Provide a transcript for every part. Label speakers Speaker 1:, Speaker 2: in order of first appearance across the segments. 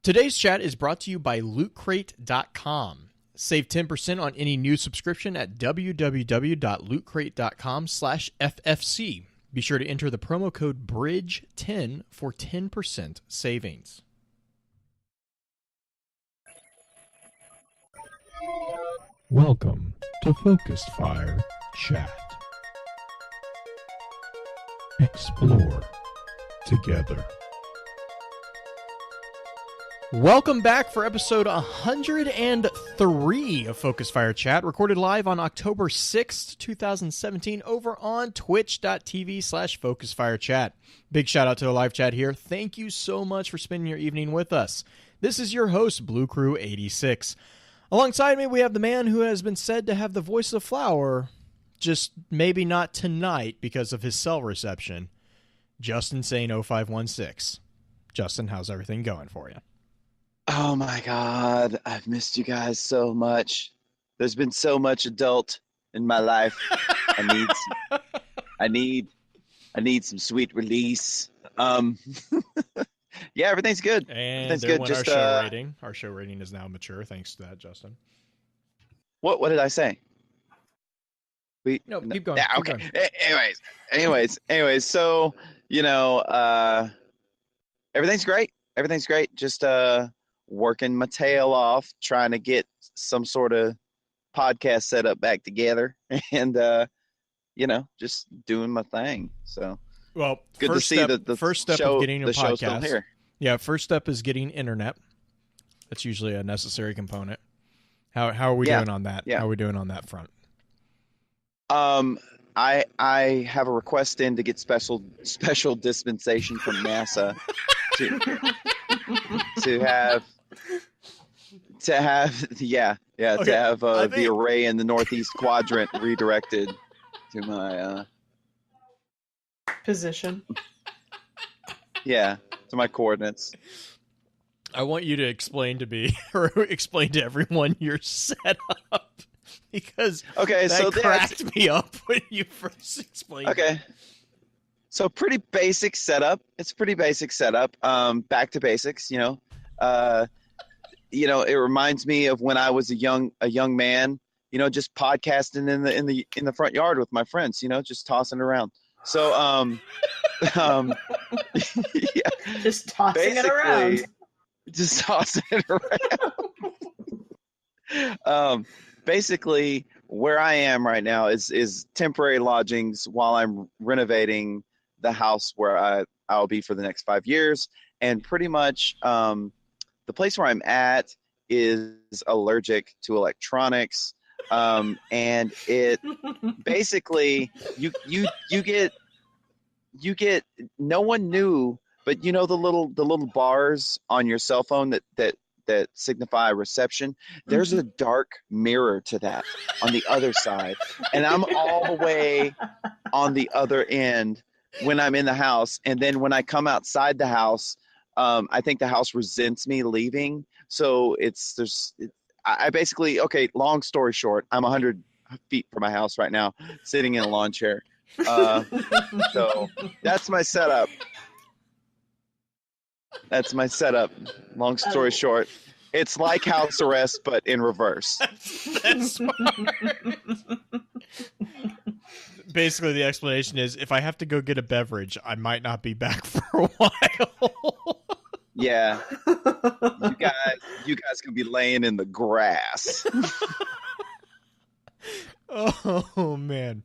Speaker 1: Today's chat is brought to you by LootCrate.com. Save 10% on any new subscription at www.lootcrate.com/FFC. Be sure to enter the promo code BRIDGE10 for 10% savings.
Speaker 2: Welcome to Focused Fire Chat. Explore together.
Speaker 1: Welcome back for episode 103 of Focus Fire Chat, recorded live on October 6th, 2017, over on twitch.tv/FocusFireChat. Big shout out to the live chat here. Thank you so much for spending your evening with us. This is your host, Blue Crew 86. Alongside me, we have the man who has been said to have the voice of flower, just maybe not tonight because of his cell reception, Justin Sane 0516. Justin, how's everything going for you?
Speaker 3: Oh my God, I've missed you guys so much. There's been so much adult in my life. I need some sweet release. Yeah, everything's good.
Speaker 1: And
Speaker 3: everything's
Speaker 1: there
Speaker 3: good.
Speaker 1: went
Speaker 3: Just
Speaker 1: our show rating. Our show rating is now mature, thanks to that, Justin.
Speaker 3: What did I say?
Speaker 1: Keep going.
Speaker 3: Yeah,
Speaker 1: keep
Speaker 3: okay.
Speaker 1: going.
Speaker 3: Anyways. So everything's great. Everything's great. Just working my tail off, trying to get some sort of podcast set up back together, and just doing my thing. So,
Speaker 1: well,
Speaker 3: good to see the
Speaker 1: first step
Speaker 3: show,
Speaker 1: of getting a
Speaker 3: the show's still
Speaker 1: podcast.
Speaker 3: here.
Speaker 1: Yeah, first step is getting internet. That's usually a necessary component. How are we doing on that?
Speaker 3: Yeah.
Speaker 1: How are we doing on that front?
Speaker 3: I have a request in to get special dispensation from NASA to have the array in the northeast quadrant redirected to my
Speaker 4: position.
Speaker 3: Yeah, to my coordinates.
Speaker 1: I want you to explain to me or explain to everyone your setup, because that cracked me up when you first explained.
Speaker 3: Okay. So pretty basic setup. It's a pretty basic setup. Back to basics, it reminds me of when I was a young man, just podcasting in the front yard with my friends, just tossing around. So yeah.
Speaker 4: Just tossing it around.
Speaker 3: Just tossing it around. Basically where I am right now is temporary lodgings while I'm renovating the house where I'll be for the next 5 years. And pretty much the place where I'm at is allergic to electronics. And it basically you get no one knew, but the little bars on your cell phone that signify reception, there's a dark mirror to that on the other side, and I'm all the way on the other end when I'm in the house. And then when I come outside the house, I think the house resents me leaving. So I basically, okay, long story short, I'm 100 feet from my house right now, sitting in a lawn chair. So that's my setup. Long story short, it's like house arrest, but in reverse.
Speaker 1: That's smart. Basically, the explanation is if I have to go get a beverage, I might not be back for a while.
Speaker 3: Yeah. You guys can be laying in the grass.
Speaker 1: Oh, man.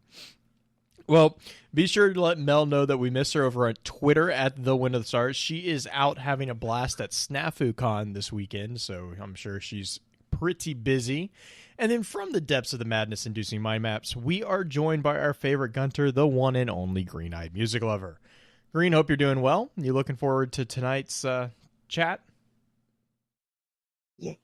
Speaker 1: Well, be sure to let Mel know that we miss her over on Twitter at The Wind of the Stars. She is out having a blast at SnafuCon this weekend, so I'm sure she's pretty busy. And then from the depths of the madness-inducing mind maps, we are joined by our favorite Gunter, the one and only Green-Eyed Music Lover. Green, hope you're doing well. You looking forward to tonight's chat?
Speaker 4: Yeah.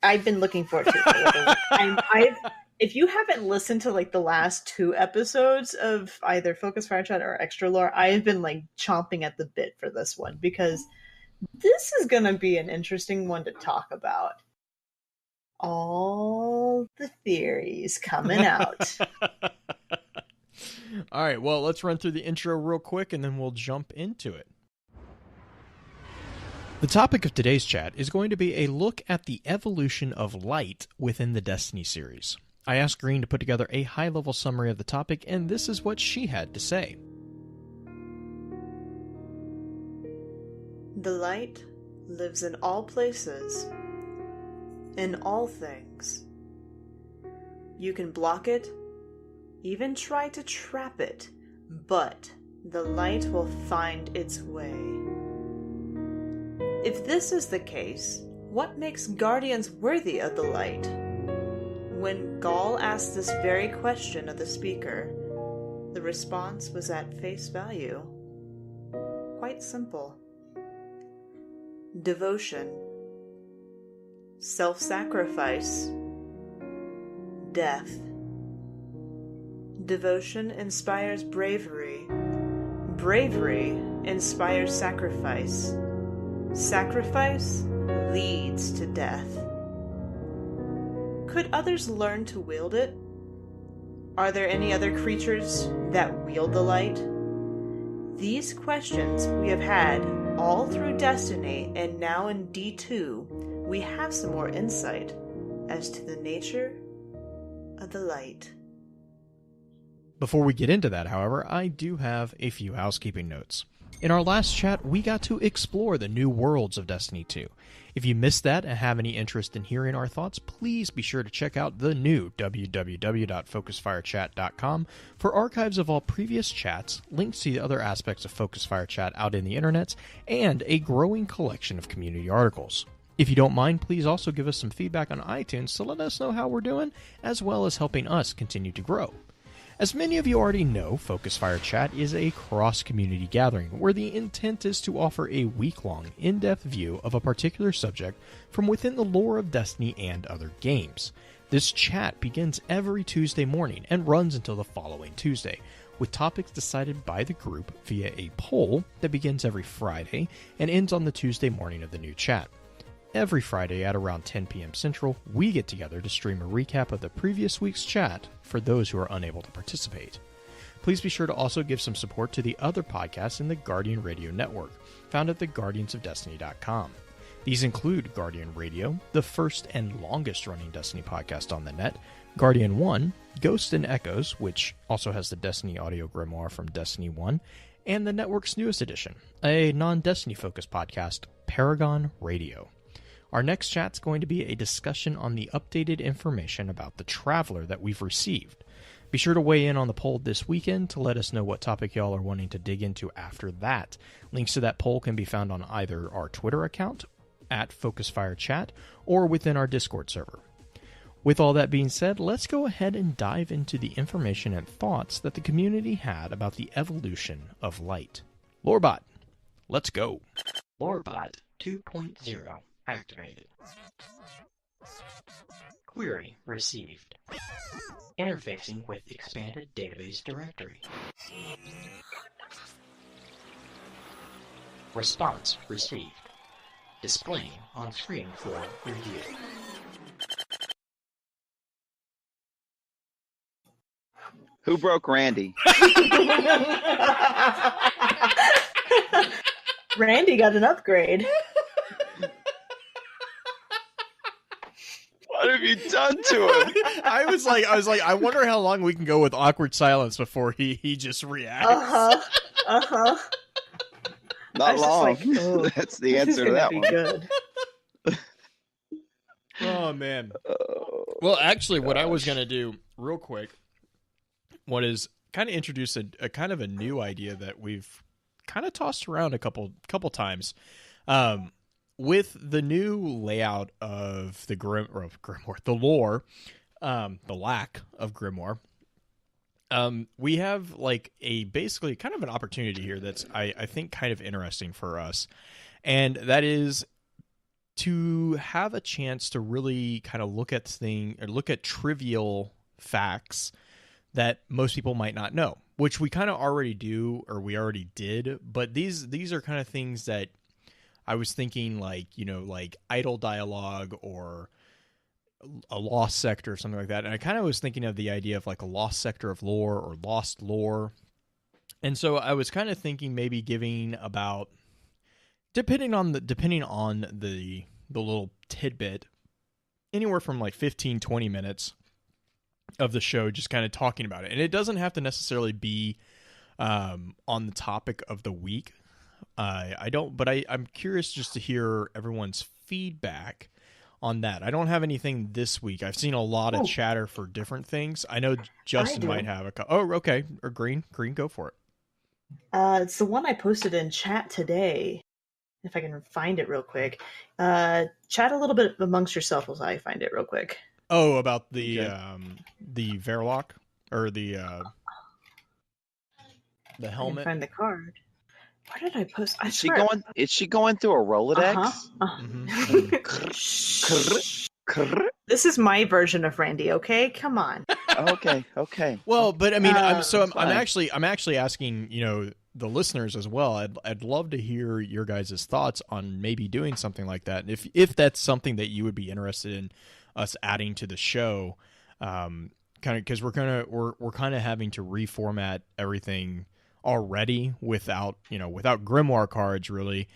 Speaker 4: I've been looking forward to it. If you haven't listened to the last 2 episodes of either Focus Fire Chat or Extra Lore, I have been chomping at the bit for this one, because this is going to be an interesting one to talk about. All the theories coming out.
Speaker 1: All right, well, let's run through the intro real quick, and then we'll jump into it. The topic of today's chat is going to be a look at the evolution of light within the Destiny series. I asked Green to put together a high-level summary of the topic, and this is what she had to say.
Speaker 4: The light lives in all places, in all things. You can block it, even try to trap it, but the light will find its way. If this is the case, what makes Guardians worthy of the light? When Gaul asked this very question of the speaker, the response was at face value. Quite simple. Devotion, self-sacrifice, death. Devotion inspires bravery. Bravery inspires sacrifice. Sacrifice leads to death. Could others learn to wield it? Are there any other creatures that wield the light? These questions we have had all through Destiny, and now in D2, we have some more insight as to the nature of the light.
Speaker 1: Before we get into that, however, I do have a few housekeeping notes. In our last chat, we got to explore the new worlds of Destiny 2. If you missed that and have any interest in hearing our thoughts, please be sure to check out the new www.focusfirechat.com for archives of all previous chats, links to the other aspects of Focus Fire Chat out in the internet, and a growing collection of community articles. If you don't mind, please also give us some feedback on iTunes to let us know how we're doing, as well as helping us continue to grow. As many of you already know, Focus Fire Chat is a cross-community gathering where the intent is to offer a week-long, in-depth view of a particular subject from within the lore of Destiny and other games. This chat begins every Tuesday morning and runs until the following Tuesday, with topics decided by the group via a poll that begins every Friday and ends on the Tuesday morning of the new chat. Every Friday at around 10 p.m. Central, we get together to stream a recap of the previous week's chat for those who are unable to participate. Please be sure to also give some support to the other podcasts in the Guardian Radio Network, found at theguardiansofdestiny.com. These include Guardian Radio, the first and longest-running Destiny podcast on the net, Guardian 1, Ghosts and Echoes, which also has the Destiny audio grimoire from Destiny 1, and the network's newest edition, a non-Destiny-focused podcast, Paragon Radio. Our next chat's going to be a discussion on the updated information about the Traveler that we've received. Be sure to weigh in on the poll this weekend to let us know what topic y'all are wanting to dig into after that. Links to that poll can be found on either our Twitter account, @FocusFireChat, or within our Discord server. With all that being said, let's go ahead and dive into the information and thoughts that the community had about the evolution of light. Lorebot, let's go.
Speaker 5: Lorebot 2.0 activated. Query received. Interfacing with expanded database directory. Response received. Displaying on screen for review.
Speaker 3: Who broke Randy?
Speaker 4: Randy got an upgrade.
Speaker 3: What have you done to him?
Speaker 1: I was like, I wonder how long we can go with awkward silence before he just reacts.
Speaker 3: Not long.
Speaker 4: Like, oh,
Speaker 3: That's the answer to that one.
Speaker 4: Good.
Speaker 1: Oh man. Well, actually, what I was gonna do real quick, what is kind of introduce a kind of a new idea that we've kind of tossed around a couple times. With the new layout of the Grimoire, the lore, the lack of Grimoire, we have like a basically kind of an opportunity here that's I think kind of interesting for us, and that is to have a chance to really kind of look at trivial facts that most people might not know, which we kind of already do, or we already did, but these are kind of things that I was thinking, like, you know, like idle dialogue or a lost sector or something like that. And I kind of was thinking of the idea of like a lost sector of lore or lost lore. And so I was kind of thinking maybe giving about depending on the little tidbit, anywhere from like 15, 20 minutes of the show, just kind of talking about it. And it doesn't have to necessarily be on the topic of the week. I'm curious just to hear everyone's feedback on that. I don't have anything this week. I've seen a lot of chatter for different things. I know Justin might have a couple. Oh, okay. Or Green, go for it.
Speaker 4: It's the one I posted in chat today. If I can find it real quick. Chat a little bit amongst yourself while I find it real quick.
Speaker 1: Oh, about the Warlock or the helmet.
Speaker 4: Find the card. Where did I post?
Speaker 3: Is she going through a Rolodex?
Speaker 4: This is my version of Randy. Okay, come on.
Speaker 3: Okay.
Speaker 1: Well, but I mean, I'm actually asking, the listeners as well. I'd love to hear your guys' thoughts on maybe doing something like that. And if that's something that you would be interested in us adding to the show, kind of because we're kind of having to reformat everything already without Grimoire cards. Really,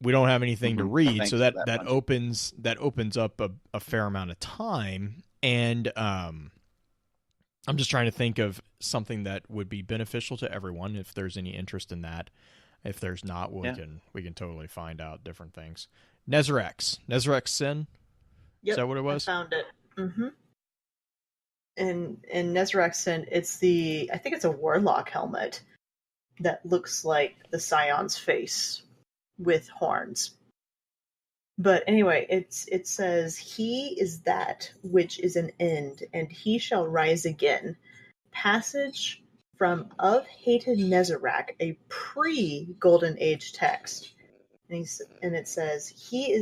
Speaker 1: we don't have anything to read, so that opens up a fair amount of time. And I'm just trying to think of something that would be beneficial to everyone if there's any interest in that. If there's not, we can totally find out different things. Nezarec Sin.
Speaker 4: Yep,
Speaker 1: Is that what it was?
Speaker 4: I found it. Mm-hmm. In Nezarec Sin, I think it's a Warlock helmet that looks like the Scion's face with horns. But anyway, it says, "He is that which is an end, and he shall rise again." Passage from Of Hated Nezarec, a pre-Golden Age text. And it says, He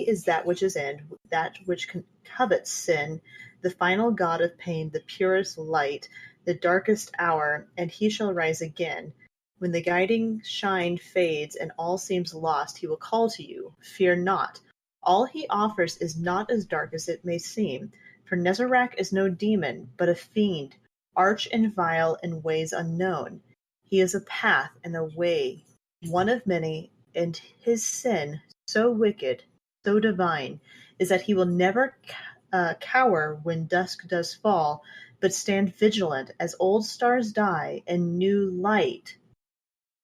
Speaker 4: is that which is end, that which covets sin, the final god of pain, the purest light, the darkest hour, and he shall rise again. When the guiding shine fades and all seems lost, he will call to you. Fear not. All he offers is not as dark as it may seem, for Nezarec is no demon, but a fiend, arch and vile in ways unknown. He is a path and a way, one of many, and his sin, so wicked, so divine, is that he will never cower when dusk does fall, but stand vigilant as old stars die and new light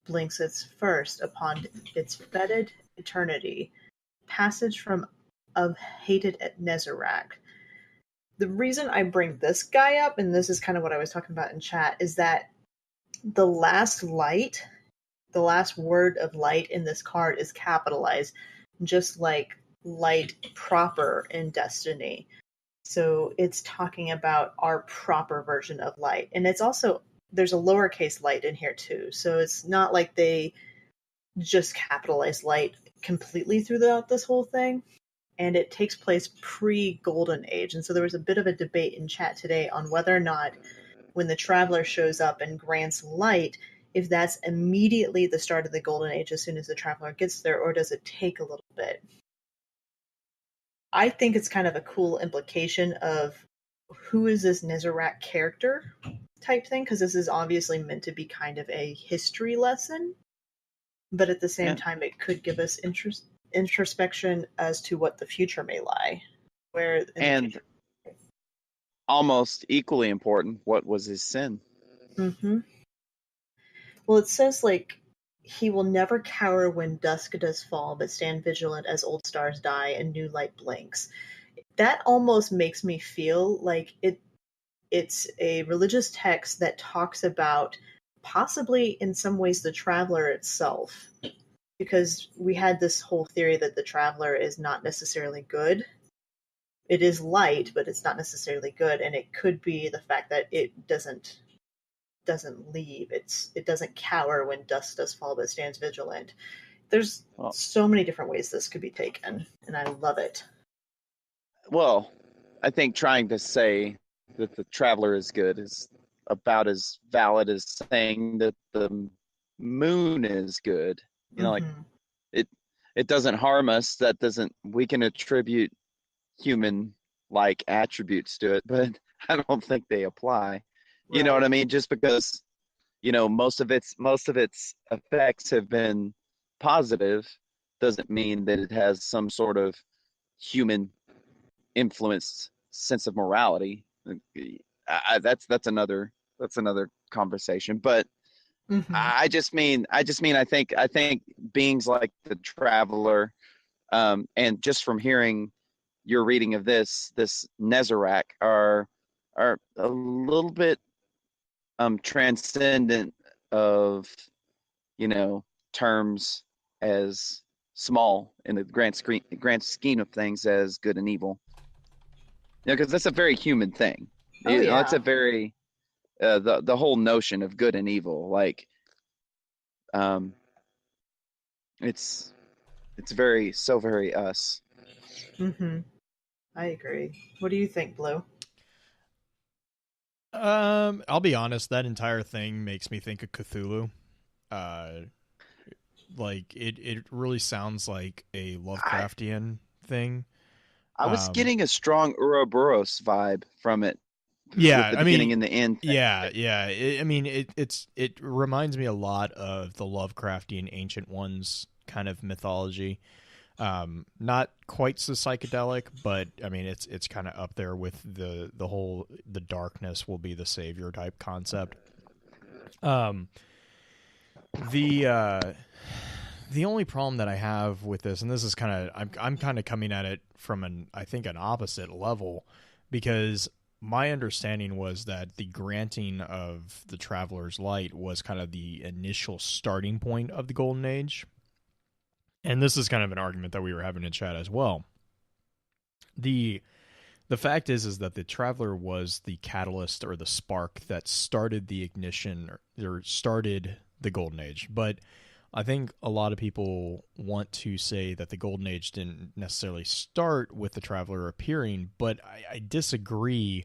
Speaker 4: blinks its first upon its fetid eternity. Passage from Of Hated at Nezarec. The reason I bring this guy up, and this is kind of what I was talking about in chat, is that the last word of light in this card is capitalized, just like light proper in Destiny. So it's talking about our proper version of light. And it's also, there's a lowercase light in here too. So it's not like they just capitalize light completely throughout this whole thing. And it takes place pre-Golden Age. And so there was a bit of a debate in chat today on whether or not when the Traveler shows up and grants light, if that's immediately the start of the Golden Age as soon as the Traveler gets there, or does it take a little bit? I think it's kind of a cool implication of who is this Nezarec character type thing, because this is obviously meant to be kind of a history lesson, but at the same time it could give us introspection as to what the future may lie. And
Speaker 3: almost equally important, what was his sin?
Speaker 4: Mm-hmm. Well, it says, like, he will never cower when dusk does fall, but stand vigilant as old stars die and new light blinks. That almost makes me feel like it's a religious text that talks about possibly in some ways the Traveler itself. Because we had this whole theory that the Traveler is not necessarily good. It is light, but it's not necessarily good, and it could be the fact that it doesn't leave. It doesn't cower when dusk does fall, but stands vigilant. There's so many different ways this could be taken, and I love it.
Speaker 3: Well, I think trying to say that the Traveler is good is about as valid as saying that the moon is good. You know, like it doesn't harm us. We can attribute human-like attributes to it, but I don't think they apply. You know what I mean? Just because, most of its effects have been positive doesn't mean that it has some sort of human influenced sense of morality. That's another conversation. But
Speaker 4: Hmm.
Speaker 3: I think beings like the Traveler, and just from hearing your reading of this Nezarec are a little bit transcendent of, you know, terms as small in the grand scheme of things as good and evil. You know, because that's a very human thing.
Speaker 4: Oh
Speaker 3: You know, it's
Speaker 4: yeah.
Speaker 3: a very the whole notion of good and evil. Like, um, it's very so very us.
Speaker 4: Hmm. I agree. What do you think, Blue?
Speaker 1: I'll be honest. That entire thing makes me think of Cthulhu. Uh, like it really sounds like a
Speaker 3: I
Speaker 1: Lovecraftian thing.
Speaker 3: I was
Speaker 1: Um,
Speaker 3: getting a strong Ouroboros vibe from it with
Speaker 1: yeah,
Speaker 3: the
Speaker 1: I
Speaker 3: beginning
Speaker 1: mean,
Speaker 3: and the end thing.
Speaker 1: yeah. I mean, it reminds me a lot of the Lovecraftian Ancient Ones kind of mythology. Not quite so psychedelic, but I mean, it's kind of up there with the whole the darkness will be the savior type concept. Um, the the only problem that I have with this, and this is kind of I'm kind of coming at it from an opposite level, because my understanding was that the granting of the Traveler's Light was kind of the initial starting point of the Golden Age, and this is kind of an argument that we were having in chat as well. the The fact is that the Traveler was the catalyst or the spark that started the ignition or started the Golden Age. But I think a lot of people want to say that the Golden Age didn't necessarily start with the Traveler appearing, but I disagree,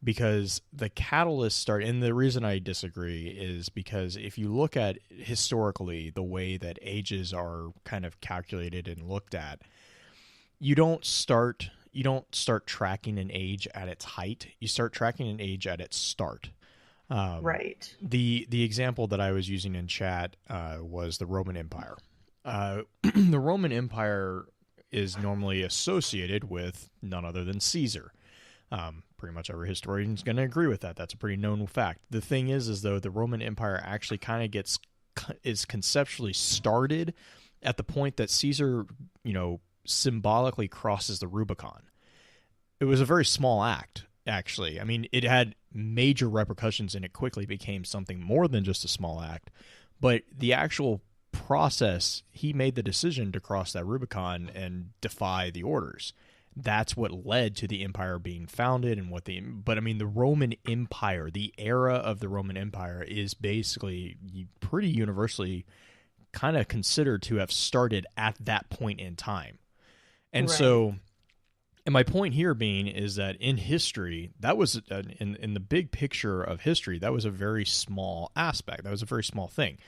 Speaker 1: because the catalyst started, and the reason I disagree is because if you look at historically the way that ages are kind of calculated and looked at, you don't start tracking an age at its height. You start tracking an age at its start.
Speaker 4: Right.
Speaker 1: The example that I was using in chat was the Roman Empire. The Roman Empire is normally associated with none other than Caesar. Pretty much every historian is going to agree with that. That's a pretty known fact. The thing is though the Roman Empire actually kind of is conceptually started at the point that Caesar, symbolically crosses the Rubicon. It was a very small act, actually. I mean, it had major repercussions and it quickly became something more than just a small act. But the actual process, he made the decision to cross that Rubicon and defy the orders. That's what led to the empire being founded and but I mean, the Roman Empire, the era of the Roman Empire is basically pretty universally kind of considered to have started at that point in time. And
Speaker 4: Right.
Speaker 1: so, and my point here being is that in history, that was in the big picture of history, that was a very small aspect. That was a very small thing.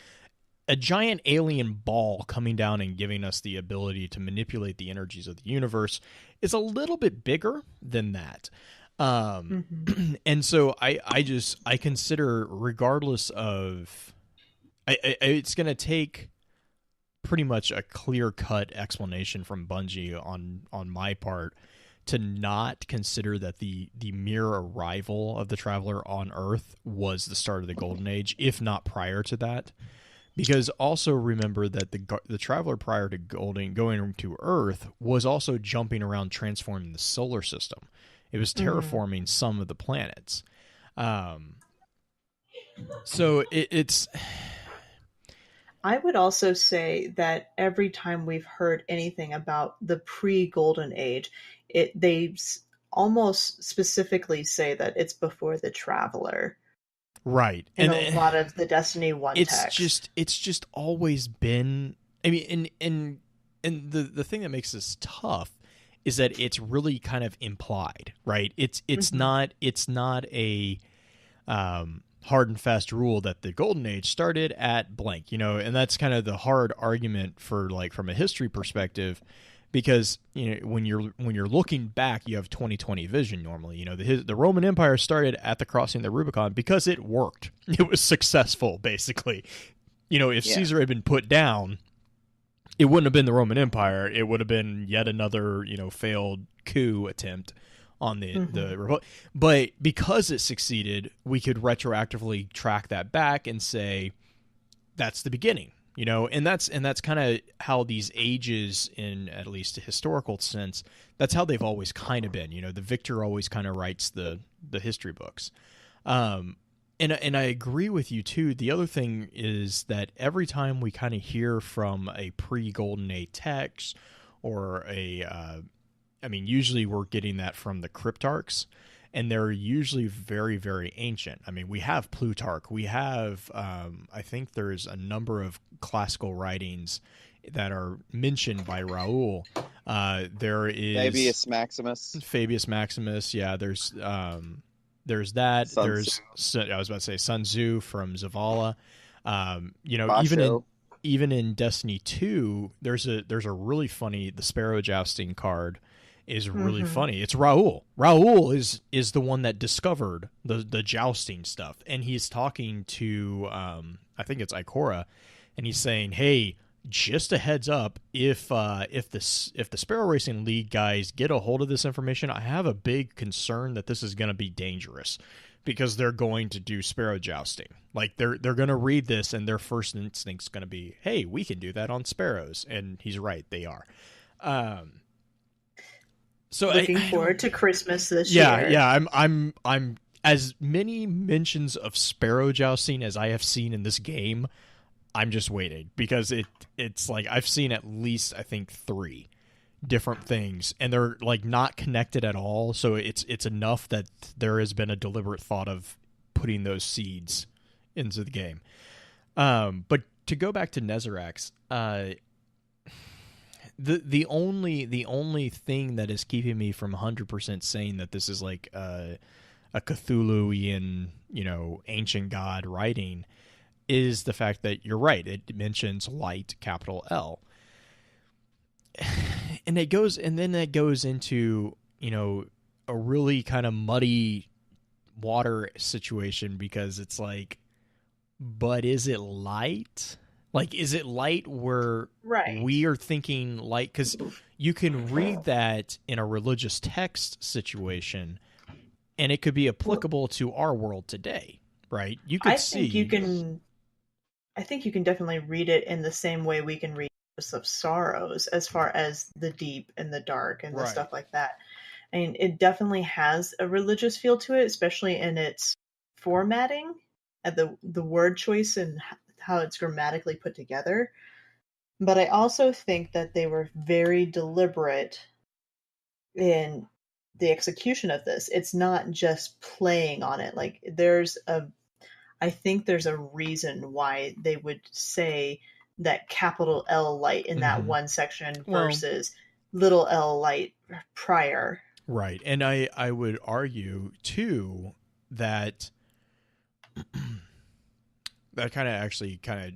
Speaker 1: A giant alien ball coming down and giving us the ability to manipulate the energies of the universe is a little bit bigger than that.
Speaker 4: Hmm.
Speaker 1: And so I consider, regardless of, it's going to take pretty much a clear-cut explanation from Bungie on my part to not consider that the mere arrival of the Traveler on Earth was the start of the Golden Age, if not prior to that. Because also remember that the Traveler prior to going to Earth was also jumping around transforming the solar system. It was terraforming some of the planets. So it's...
Speaker 4: I would also say that every time we've heard anything about the pre-Golden Age, they almost specifically say that it's before the Traveler
Speaker 1: Right.
Speaker 4: in
Speaker 1: And
Speaker 4: a lot of the Destiny 1 text.
Speaker 1: it's just always been, I mean, and the thing that makes this tough is that it's really kind of implied, right? It's
Speaker 4: Mhm.
Speaker 1: not a hard and fast rule that the Golden Age started at blank, and that's kind of the hard argument for, like, from a history perspective, because when you're looking back, you have 20/20 vision normally. The Roman Empire started at the crossing of the Rubicon because it worked. It was successful, basically. If
Speaker 3: Yeah.
Speaker 1: Caesar had been put down, it wouldn't have been the Roman Empire. It would have been yet another, failed coup attempt on the Republic. But because it succeeded, we could retroactively track that back and say that's the beginning, and that's kind of how these ages, in at least a historical sense, that's how they've always kind of been. The victor always kind of writes the history books. And I agree with you too. The other thing is that every time we kind of hear from a pre-Golden Age text or usually we're getting that from the cryptarchs, and they're usually very, very ancient. I mean, we have Plutarch. We have, I think there's a number of classical writings that are mentioned by Raoul. There is Fabius Maximus. Yeah, there's that. I was about to say Sun Tzu from Zavala. Even in Destiny 2, there's a really funny, the Sparrow Jousting card is really funny. It's Raoul. Raoul is the one that discovered the jousting stuff, and he's talking to I think it's Ikora, and he's saying, "Hey, just a heads up, if the Sparrow Racing League guys get a hold of this information, I have a big concern that this is going to be dangerous, because they're going to do sparrow jousting. Like they're going to read this, and their first instinct's going to be, hey, we can do that on sparrows." And he's right, they are. So
Speaker 4: looking forward to Christmas this year.
Speaker 1: Yeah, I'm as many mentions of sparrow jousting as I have seen in this game. I'm just waiting, because it's like I've seen at least, I think, 3 different things, and they're like not connected at all. So it's enough that there has been a deliberate thought of putting those seeds into the game. But to go back to Nezarec, the only thing that is keeping me from 100% saying that this is like a Cthulhuian, ancient god writing, is the fact that you're right. It mentions light, capital L, and that goes into a really kind of muddy water situation, because it's like, but is it light? Like, is it light where we are thinking light? Because you can read that in a religious text situation, and it could be applicable to our world today, right? You could
Speaker 4: I think you can definitely read it in the same way we can read of Sorrows, as far as the deep and the dark and the stuff like that. I mean, it definitely has a religious feel to it, especially in its formatting, and the word choice and how it's grammatically put together. But I also think that they were very deliberate in the execution of this. It's not just playing on it. Like, I think there's a reason why they would say that capital L light in that one section versus little l light prior.
Speaker 1: Right. And I would argue, too, that that kind of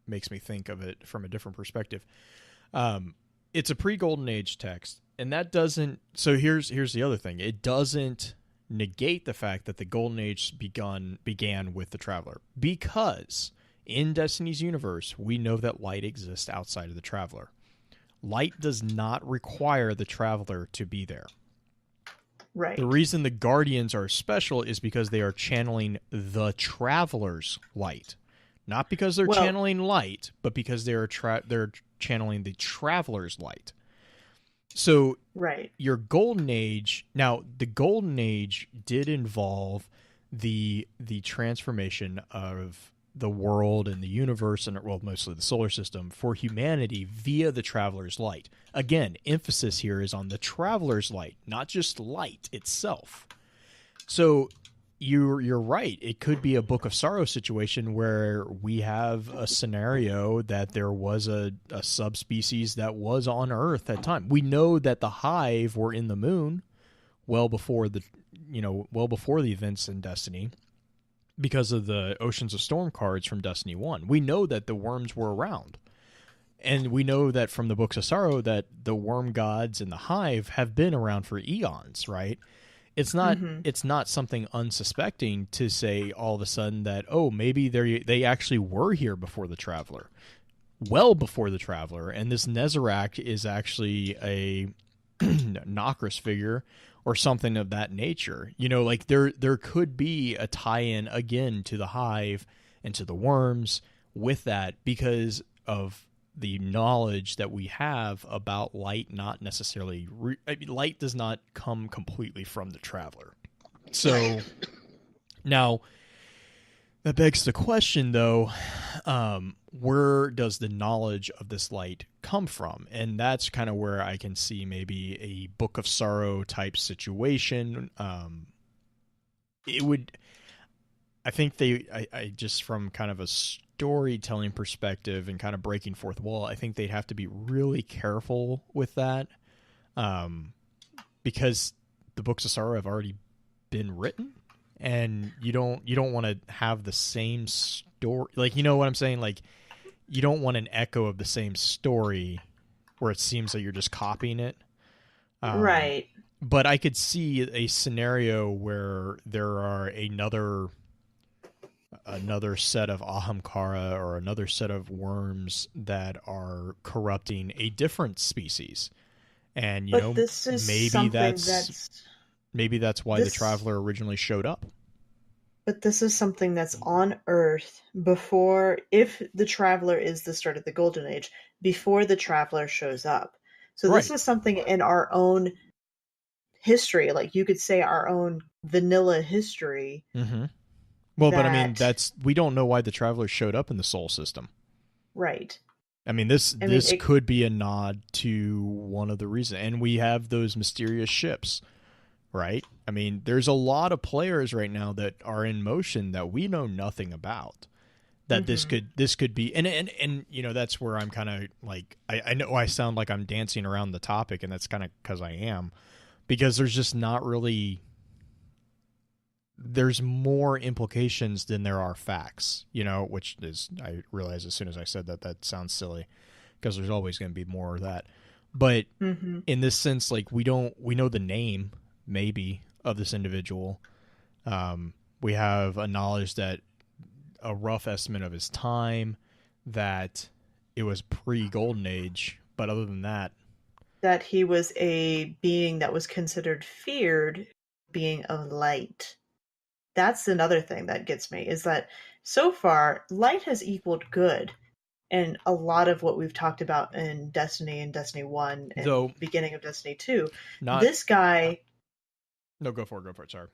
Speaker 1: makes me think of it from a different perspective. It's a pre-Golden Age text, and that doesn't... So here's the other thing. It doesn't negate the fact that the Golden Age began with the Traveler, because in Destiny's universe, we know that light exists outside of the Traveler. Light does not require the Traveler to be there.
Speaker 4: Right.
Speaker 1: The reason the Guardians are special is because they are channeling the Traveler's light. Not because they're channeling light, but because they're channeling the Traveler's light. So your Golden Age... Now, the Golden Age did involve the transformation of the world and the universe, and mostly the solar system, for humanity via the Traveler's light. Again, emphasis here is on the Traveler's light, not just light itself. So you're right. It could be a Book of Sorrow situation where we have a scenario that there was a subspecies that was on Earth at the time. We know that the Hive were in the moon well before the events in Destiny, because of the Oceans of Storm cards from Destiny 1. We know that the worms were around. And we know that from the Books of Sorrow that the worm gods and the Hive have been around for eons, right? It's not something unsuspecting to say all of a sudden that, oh, maybe they actually were here before the Traveler. well before the Traveler, and this Nezarec is actually a Nokris figure or something of that nature. You know, like there could be a tie-in again to the Hive and to the worms with that because of the knowledge that we have about light. Not necessarily light does not come completely from the Traveler. So now that begs the question, though, where does the knowledge of this light come from? And that's kind of where I can see maybe a Book of Sorrow type situation. It would, I think I just from kind of a storytelling perspective and kind of breaking fourth wall, I think they'd have to be really careful with that, because the Books of Sorrow have already been written. And you don't want to have the same story, like, you know what I'm saying? Like, you don't want an echo of the same story where it seems like you're just copying it.
Speaker 4: Right.
Speaker 1: But I could see a scenario where there are another set of Ahamkara or another set of worms that are corrupting a different species. And,
Speaker 4: this is
Speaker 1: maybe that's why the Traveler originally showed up.
Speaker 4: But this is something that's on Earth before, if the Traveler is the start of the Golden Age, before the Traveler shows up. So this is something in our own history, like you could say our own vanilla history.
Speaker 1: Mm-hmm. Well, but I mean, we don't know why the Traveler showed up in the Sol system.
Speaker 4: Right.
Speaker 1: I mean, this could be a nod to one of the reasons. And we have those mysterious ships. Right? I mean, there's a lot of players right now that are in motion that we know nothing about. That this could be, and that's where I'm kind of like, I know I sound like I'm dancing around the topic, and that's kind of because I am, because there's just not really, there's more implications than there are facts, which is, I realize as soon as I said that sounds silly, because there's always going to be more of that. But in this sense, like, we know the name maybe of this individual. We have a knowledge that a rough estimate of his time, that it was pre-Golden Age, but other than that he
Speaker 4: was a being that was considered feared, being of light. That's another thing that gets me, is that so far light has equaled good. And a lot of what we've talked about in Destiny and Destiny 1 and beginning of Destiny 2, this guy...
Speaker 1: No, go for it, sorry.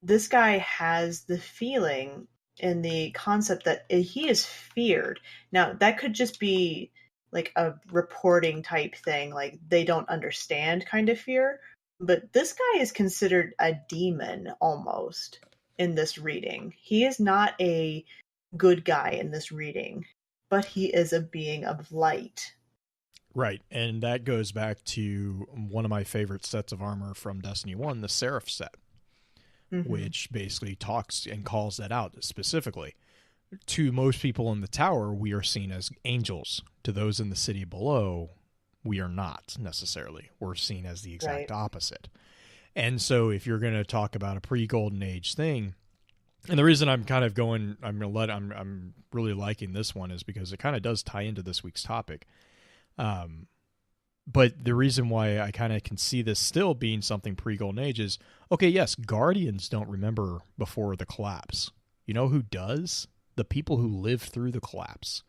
Speaker 4: This guy has the feeling and the concept that he is feared. Now, that could just be like a reporting type thing, like they don't understand kind of fear. But this guy is considered a demon almost in this reading. He is not a good guy in this reading, but he is a being of light.
Speaker 1: Right, and that goes back to one of my favorite sets of armor from Destiny 1, the Seraph set, which basically talks and calls that out specifically. To most people in the tower, we are seen as angels. To those in the city below, we are not necessarily. We're seen as the exact opposite. And so if you're going to talk about a pre-Golden Age thing, and the reason I'm kind of going, I'm really liking this one is because it kind of does tie into this week's topic. But the reason why I kind of can see this still being something pre-Golden Age is, okay, yes, Guardians don't remember before the collapse. You know who does? The people who lived through the collapse.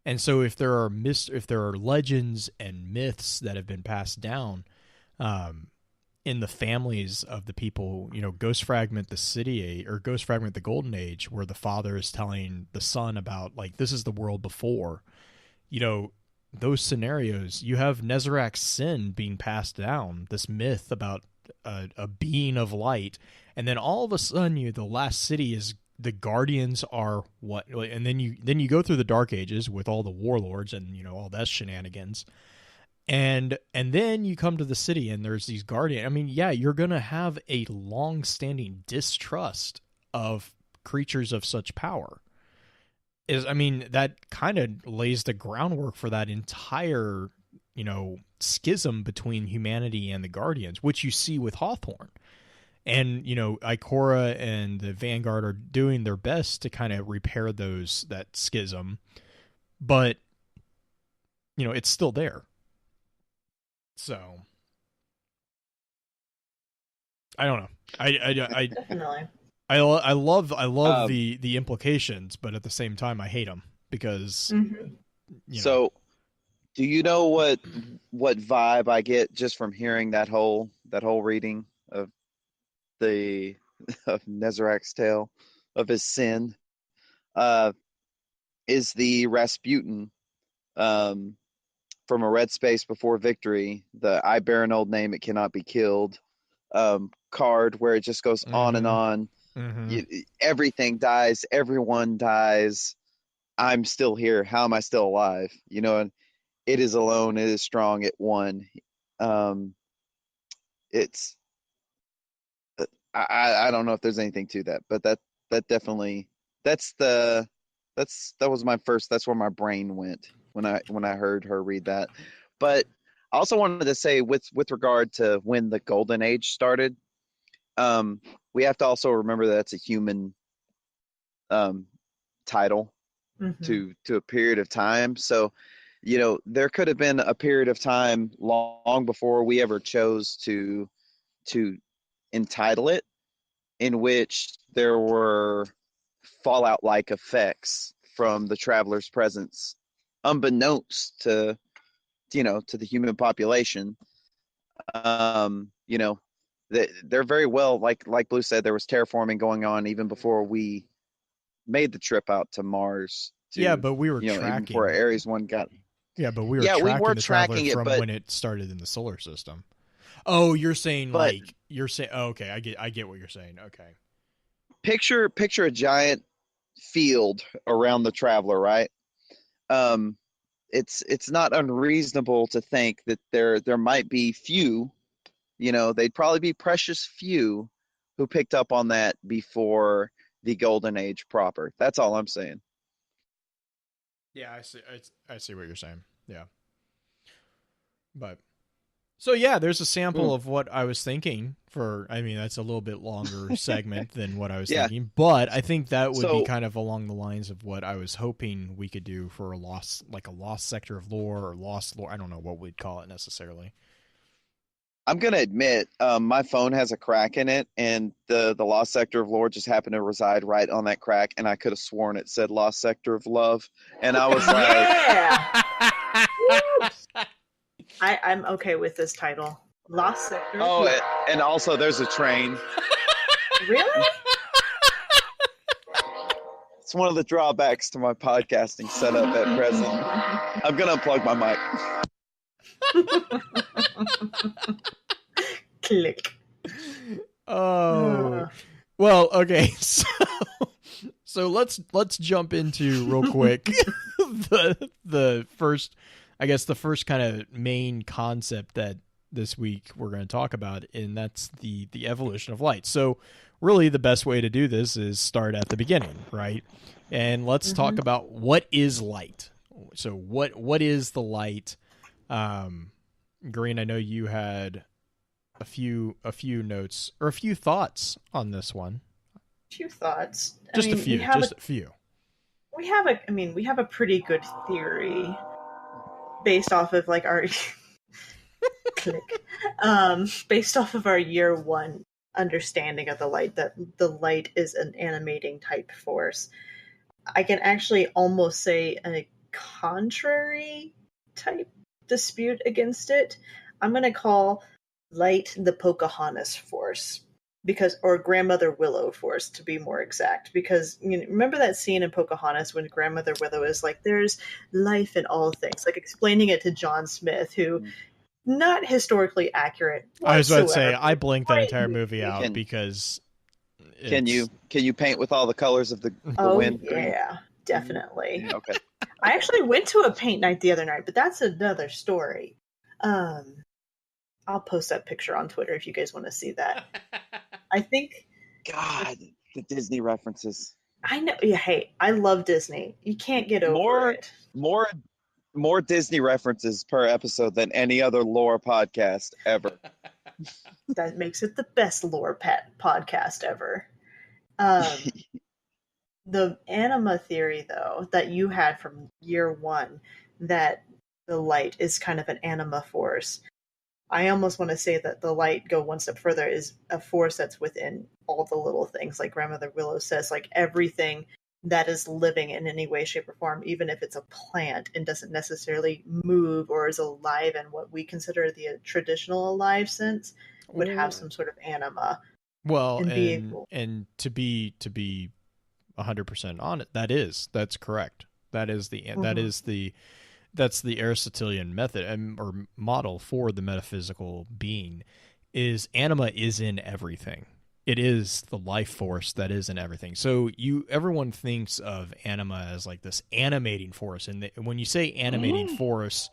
Speaker 1: And so if there are legends and myths that have been passed down in the families of the people, Ghost Fragment the City, or Ghost Fragment the Golden Age, where the father is telling the son about, like, this is the world before, those scenarios, you have Nezarec's sin being passed down, this myth about a being of light, and then all of a sudden the last city is, the Guardians are what, and then you go through the Dark Ages with all the warlords and all that shenanigans, and then you come to the city and there's these Guardians. I mean, yeah, you're gonna have a long-standing distrust of creatures of such power. That kind of lays the groundwork for that entire, schism between humanity and the Guardians, which you see with Hawthorne. And, Ikora and the Vanguard are doing their best to kind of repair that schism. But it's still there. So I don't know. I
Speaker 4: Definitely.
Speaker 1: I love the implications, but at the same time I hate them because
Speaker 3: So, do you know what vibe I get just from hearing that whole reading of the of Nezarec's tale of his sin? Is the Rasputin from A Red Space Before Victory, the I bear an old name, it cannot be killed card, where it just goes on and on. Everything dies, everyone dies. I'm still here. How am I still alive? And it is alone. It is strong. It won. It's. I don't know if there's anything to that, but that definitely that was my first. That's where my brain went when I heard her read that. But I also wanted to say with regard to when the Golden Age started, we have to also remember that it's a human title to a period of time. So, there could have been a period of time long before we ever chose to entitle it, in which there were fallout-like effects from the traveler's presence, unbeknownst to the human population. They're very well, like Blue said, there was terraforming going on even before we made the trip out to Mars.
Speaker 1: But we were tracking.
Speaker 3: Even before Ares 1 got.
Speaker 1: Yeah, but we were
Speaker 3: Yeah,
Speaker 1: tracking
Speaker 3: we were
Speaker 1: the traveler
Speaker 3: tracking it,
Speaker 1: from
Speaker 3: but
Speaker 1: when it started in the solar system. Oh, you're saying
Speaker 3: But-
Speaker 1: okay, I get what you're saying. Okay.
Speaker 3: Picture a giant field around the traveler, right? It's not unreasonable to think that there might be few, they'd probably be precious few who picked up on that before the Golden Age proper. That's all I'm saying.
Speaker 1: Yeah, I see what you're saying. Yeah. But so yeah, there's a sample of what I was thinking that's a little bit longer segment than what I was thinking, but I think that would be kind of along the lines of what I was hoping we could do for a lost sector of lore or lost lore. I don't know what we'd call it necessarily.
Speaker 3: I'm gonna admit, my phone has a crack in it, and the lost sector of lore just happened to reside right on that crack, and I could have sworn it said lost sector of love, and I was
Speaker 4: like, I'm okay with this title, Lost Sector.
Speaker 3: Oh, and also there's a train.
Speaker 4: Really?
Speaker 3: It's one of the drawbacks to my podcasting setup at present. I'm gonna unplug my mic.
Speaker 4: Click.
Speaker 1: Oh. Well, okay. So let's jump into real quick the first kind of main concept that this week we're going to talk about, and that's the evolution of light. So really the best way to do this is start at the beginning, right? And let's talk about what is light. So what is the light? Green, I know you had a few notes or a few thoughts on this one.
Speaker 4: Few thoughts.
Speaker 1: Just a few.
Speaker 4: We have a pretty good theory based off of like our click. Based off of our year one understanding of the light, that the light is an animating type force. I can actually almost say a contrary type dispute against it. I'm going to call light the Pocahontas force, or Grandmother Willow force to be more exact, because remember that scene in Pocahontas when Grandmother Willow is like, there's life in all things, like explaining it to John Smith, who not historically accurate whatsoever.
Speaker 1: I was about to say, I blinked that entire movie out because
Speaker 3: can you paint with all the colors of the wind?
Speaker 4: Yeah, definitely.
Speaker 3: Okay.
Speaker 4: I actually went to a paint night the other night, but that's another story. I'll post that picture on Twitter if you guys want to see that. I think.
Speaker 3: God, the Disney references.
Speaker 4: I know. Yeah, hey, I love Disney. You can't get over it.
Speaker 3: More Disney references per episode than any other lore podcast ever.
Speaker 4: That makes it the best lore podcast ever. The anima theory, though, that you had from year one, that the light is kind of an anima force. I almost want to say that the light, go one step further, is a force that's within all the little things. Like Grandmother Willow says, like everything that is living in any way, shape, or form, even if it's a plant and doesn't necessarily move or is alive in what we consider the traditional alive sense, would have some sort of anima
Speaker 1: Well,
Speaker 4: and be able.
Speaker 1: and to be 100% on it, that's correct. That is that's the Aristotelian method or model for the metaphysical being. Is anima is in everything. It is the life force that is in everything. So everyone thinks of anima as like this animating force, and when you say animating force,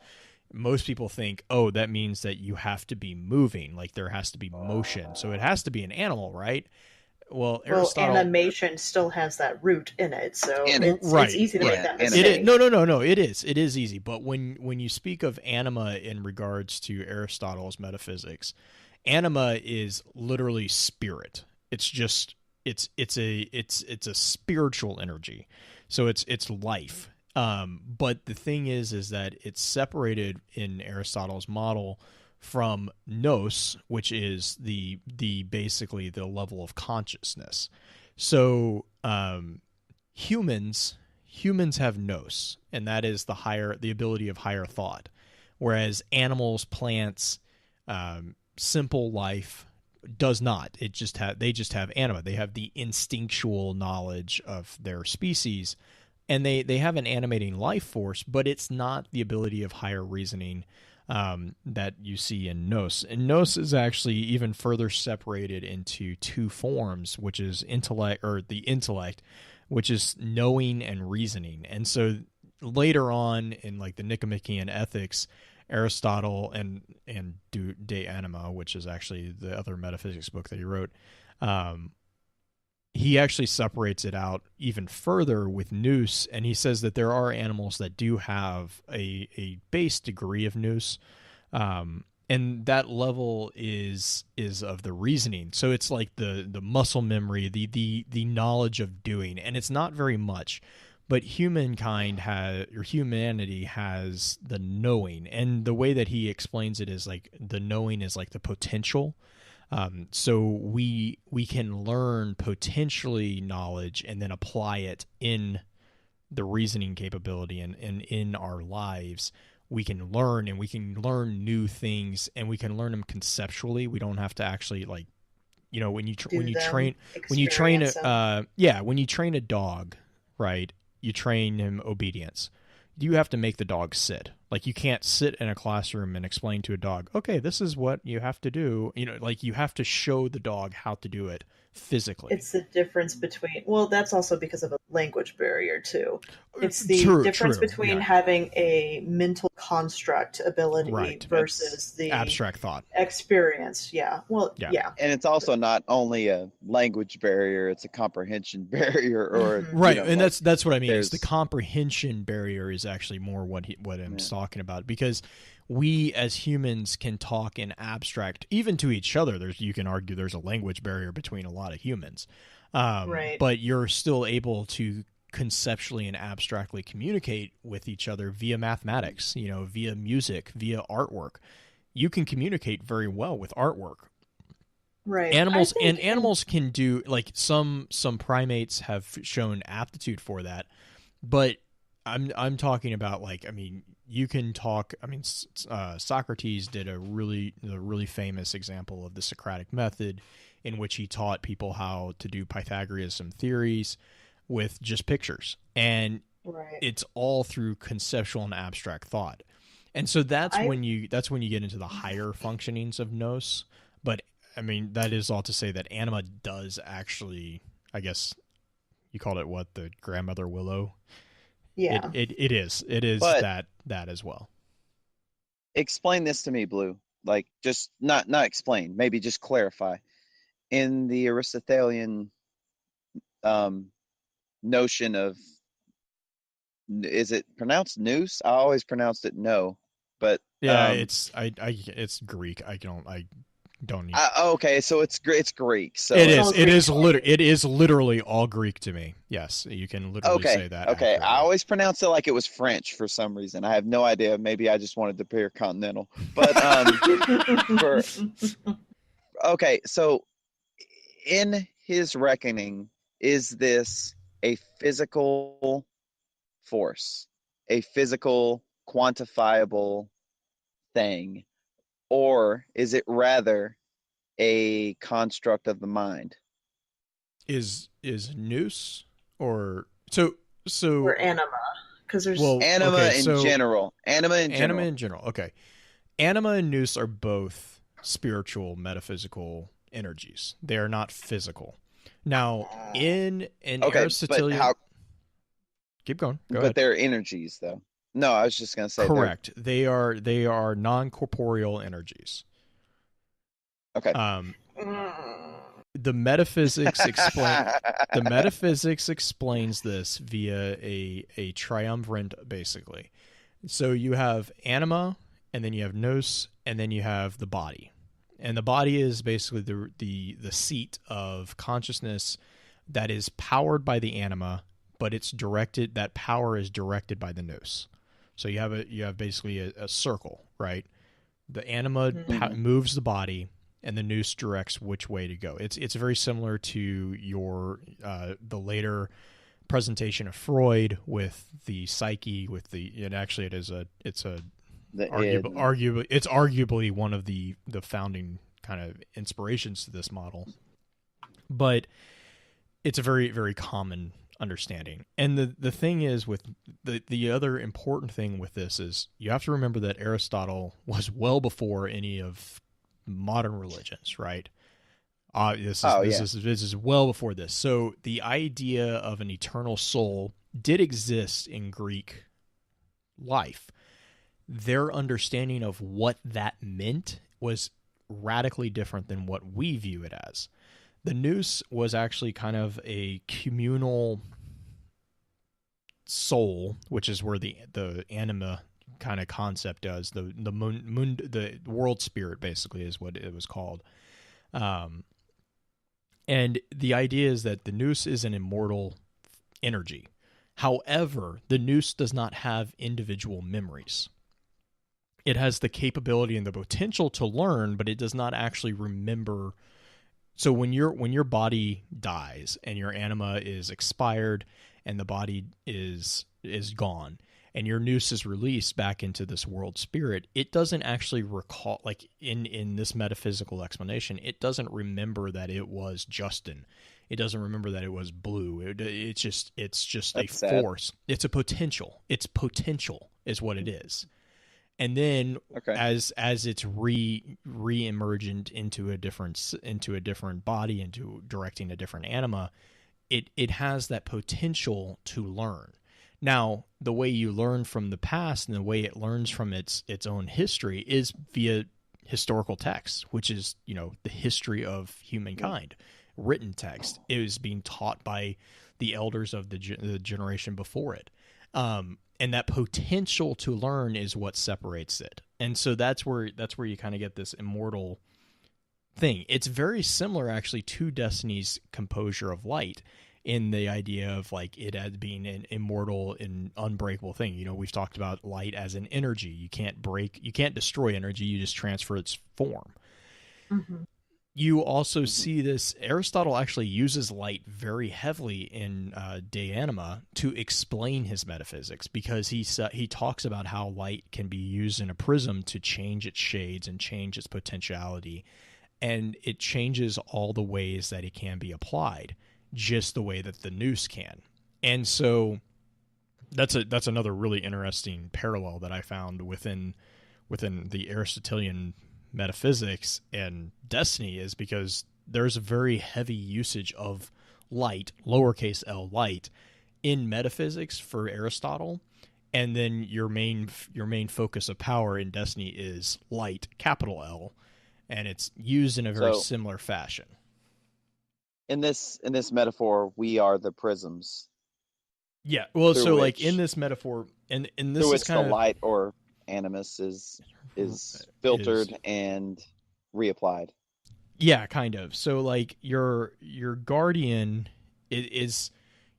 Speaker 1: most people think, oh, that means that you have to be moving, like there has to be motion. So it has to be an animal, right? Well, Aristotle,
Speaker 4: animation still has that root in it, so
Speaker 1: right,
Speaker 4: it's easy to make that
Speaker 3: It
Speaker 4: mistake.
Speaker 1: is, no. It is easy. But when you speak of anima in regards to Aristotle's metaphysics, anima is literally spirit. It's just it's a spiritual energy. So it's life. But the thing is that it's separated in Aristotle's model from nous, which is the basically the level of consciousness. So humans have nous, and that is the ability of higher thought, whereas animals, plants, simple life does not. They just have anima. They have the instinctual knowledge of their species, and they have an animating life force, but it's not the ability of higher reasoning that you see in nous. And nous is actually even further separated into two forms, which is the intellect, which is knowing and reasoning. And so later on in like the Nicomachean Ethics, Aristotle and De Anima, which is actually the other metaphysics book that he wrote, he actually separates it out even further with nous, and he says that there are animals that do have a base degree of nous, and that level is of the reasoning. So it's like the muscle memory, the knowledge of doing, and it's not very much. But humanity has the knowing, and the way that he explains it is like the knowing is like the potential. So we can learn potentially knowledge and then apply it in the reasoning capability and in our lives. We can learn, and we can learn new things, and we can learn them conceptually. We don't have to actually when you train a dog, right? You train him obedience. You have to make the dog sit. Like you can't sit in a classroom and explain to a dog, okay, this is what you have to do. Like you have to show the dog how to do it physically.
Speaker 4: It's the difference between, well, that's also because of a language barrier too. It's the difference between having a mental construct ability versus the
Speaker 1: abstract thought
Speaker 4: experience. Yeah. Well, yeah.
Speaker 3: And it's also not only a language barrier, it's a comprehension barrier or
Speaker 1: right. And that's what I mean. Is the comprehension barrier is actually more what I'm talking about, because we as humans can talk in abstract, even to each other. You can argue there's a language barrier between a lot of humans,
Speaker 4: right?
Speaker 1: But you're still able to conceptually and abstractly communicate with each other via mathematics, via music, via artwork. You can communicate very well with artwork.
Speaker 4: Right.
Speaker 1: Animals can do, like some primates have shown aptitude for that, but I'm talking about you can talk. Socrates did a really famous example of the Socratic method, in which he taught people how to do Pythagorean theories with just pictures, and it's all through conceptual and abstract thought. And so that's when you get into the higher functionings of nous. But that is all to say that anima does actually, I guess you called it what, the Grandmother Willow.
Speaker 4: Yeah,
Speaker 1: it is
Speaker 3: but
Speaker 1: that as well.
Speaker 3: Explain this to me, Blue. Like, just not explain, maybe just clarify. In the Aristotelian notion of, is it pronounced nous? I always pronounced it no, but
Speaker 1: it's Greek. Don't need.
Speaker 3: Okay, so it's Greek. So
Speaker 1: It
Speaker 4: all
Speaker 1: is.
Speaker 4: Greek.
Speaker 1: It is literally all Greek to me. Yes, you can literally say that.
Speaker 3: Okay. I
Speaker 1: accurately.
Speaker 3: always pronounce it like it was French for some reason. I have no idea. Maybe I just wanted to appear continental. But okay, so in his reckoning, is this a physical force, a physical, quantifiable thing, or is it rather a construct of the mind?
Speaker 1: Is Noose or so
Speaker 4: Or anima, because there's
Speaker 1: well
Speaker 3: Anima
Speaker 1: okay,
Speaker 3: in
Speaker 1: so
Speaker 3: general. Anima in
Speaker 1: Anima
Speaker 3: general.
Speaker 1: in general. Okay, Anima and Noose are both spiritual, metaphysical energies. They are not physical. Now, in an
Speaker 3: Okay,
Speaker 1: Aristotelian,
Speaker 3: but how?
Speaker 1: keep going. Go
Speaker 3: But
Speaker 1: ahead.
Speaker 3: they're energies, though. No, I was just gonna say.
Speaker 1: Correct. They are non-corporeal energies.
Speaker 3: Okay.
Speaker 1: The metaphysics explains this via a triumvirate, basically. So you have anima, and then you have nous, and then you have the body. And the body is basically the seat of consciousness that is powered by the anima, but that power is directed by the nous. So you have basically a circle, right? The anima moves the body, and the nous directs which way to go. It's very similar to your the later presentation of Freud with the psyche, and actually it's arguably one of the founding kind of inspirations to this model, but it's a very, very common understanding. And the thing is, with the other important thing with this is you have to remember that Aristotle was well before any of modern religions, right? This is well before this. So the idea of an eternal soul did exist in Greek life. Their understanding of what that meant was radically different than what we view it as. The nous was actually kind of a communal soul, which is where the anima kind of concept does. The world spirit basically is what it was called. And the idea is that the nous is an immortal energy. However, the nous does not have individual memories. It has the capability and the potential to learn, but it does not actually remember. So when your body dies and your anima is expired and the body is gone and your nous is released back into this world spirit, it doesn't actually recall, like in this metaphysical explanation, it doesn't remember that it was Justin. It doesn't remember that it was Blue. It's just
Speaker 3: That's
Speaker 1: a
Speaker 3: sad.
Speaker 1: force. It's a potential. It's potential is what it is. And then as it's re-emergent into a different body, into directing a different anima, it has that potential to learn. Now, the way you learn from the past and the way it learns from its own history is via historical text, which is, the history of humankind. Written text. It was being taught by the elders of the generation before it. And that potential to learn is what separates it. And so that's where you kind of get this immortal thing. It's very similar actually to Destiny's Composure of Light in the idea of like it as being an immortal and unbreakable thing. We've talked about light as an energy. You can't destroy energy, you just transfer its form. Mm-hmm. You also see this, Aristotle actually uses light very heavily in De Anima to explain his metaphysics, because he talks about how light can be used in a prism to change its shades and change its potentiality, and it changes all the ways that it can be applied, just the way that the nous can. And so that's another really interesting parallel that I found within the Aristotelian metaphysics and Destiny, is because there's a very heavy usage of light, lowercase l, light, in metaphysics for Aristotle, and then your main focus of power in Destiny is light, capital L, and it's used in a very similar fashion.
Speaker 3: In this metaphor, we are the prisms.
Speaker 1: Yeah, well, so like in this metaphor, and this is kind of
Speaker 3: the light or animus is filtered and reapplied.
Speaker 1: Yeah, kind of. So like your guardian is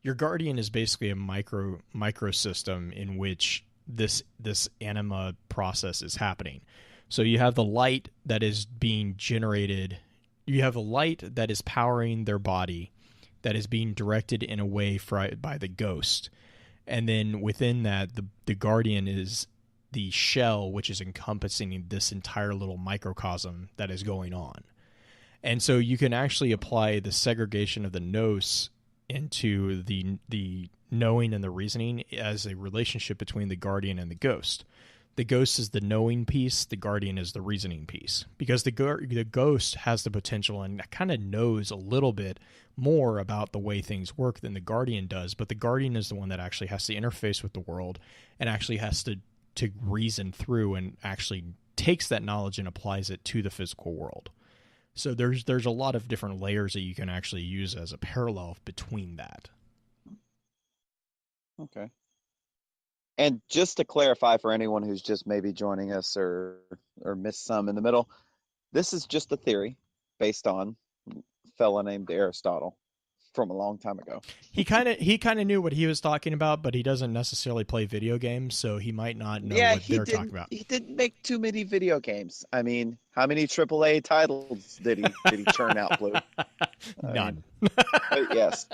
Speaker 1: your guardian is basically a microsystem in which this anima process is happening. So you have the light that is being generated. You have a light that is powering their body that is being directed in a way by the ghost. And then within that, the guardian is the shell which is encompassing this entire little microcosm that is going on. And so you can actually apply the segregation of the nous into the knowing and the reasoning as a relationship between the guardian and the ghost. The ghost is the knowing piece, the guardian is the reasoning piece. Because the ghost has the potential and kind of knows a little bit more about the way things work than the guardian does, but the guardian is the one that actually has to interface with the world and actually has to reason through and actually takes that knowledge and applies it to the physical world. So there's a lot of different layers that you can actually use as a parallel between that.
Speaker 3: Okay. And just to clarify for anyone who's just maybe joining us or missed some in the middle, this is just a theory based on a fella named Aristotle from a long time ago.
Speaker 1: He kind of knew what he was talking about, but he doesn't necessarily play video games, so he might not know what they're talking about.
Speaker 3: He didn't make too many video games. I mean, how many AAA titles did he churn out, Blue?
Speaker 1: None.
Speaker 3: But yes.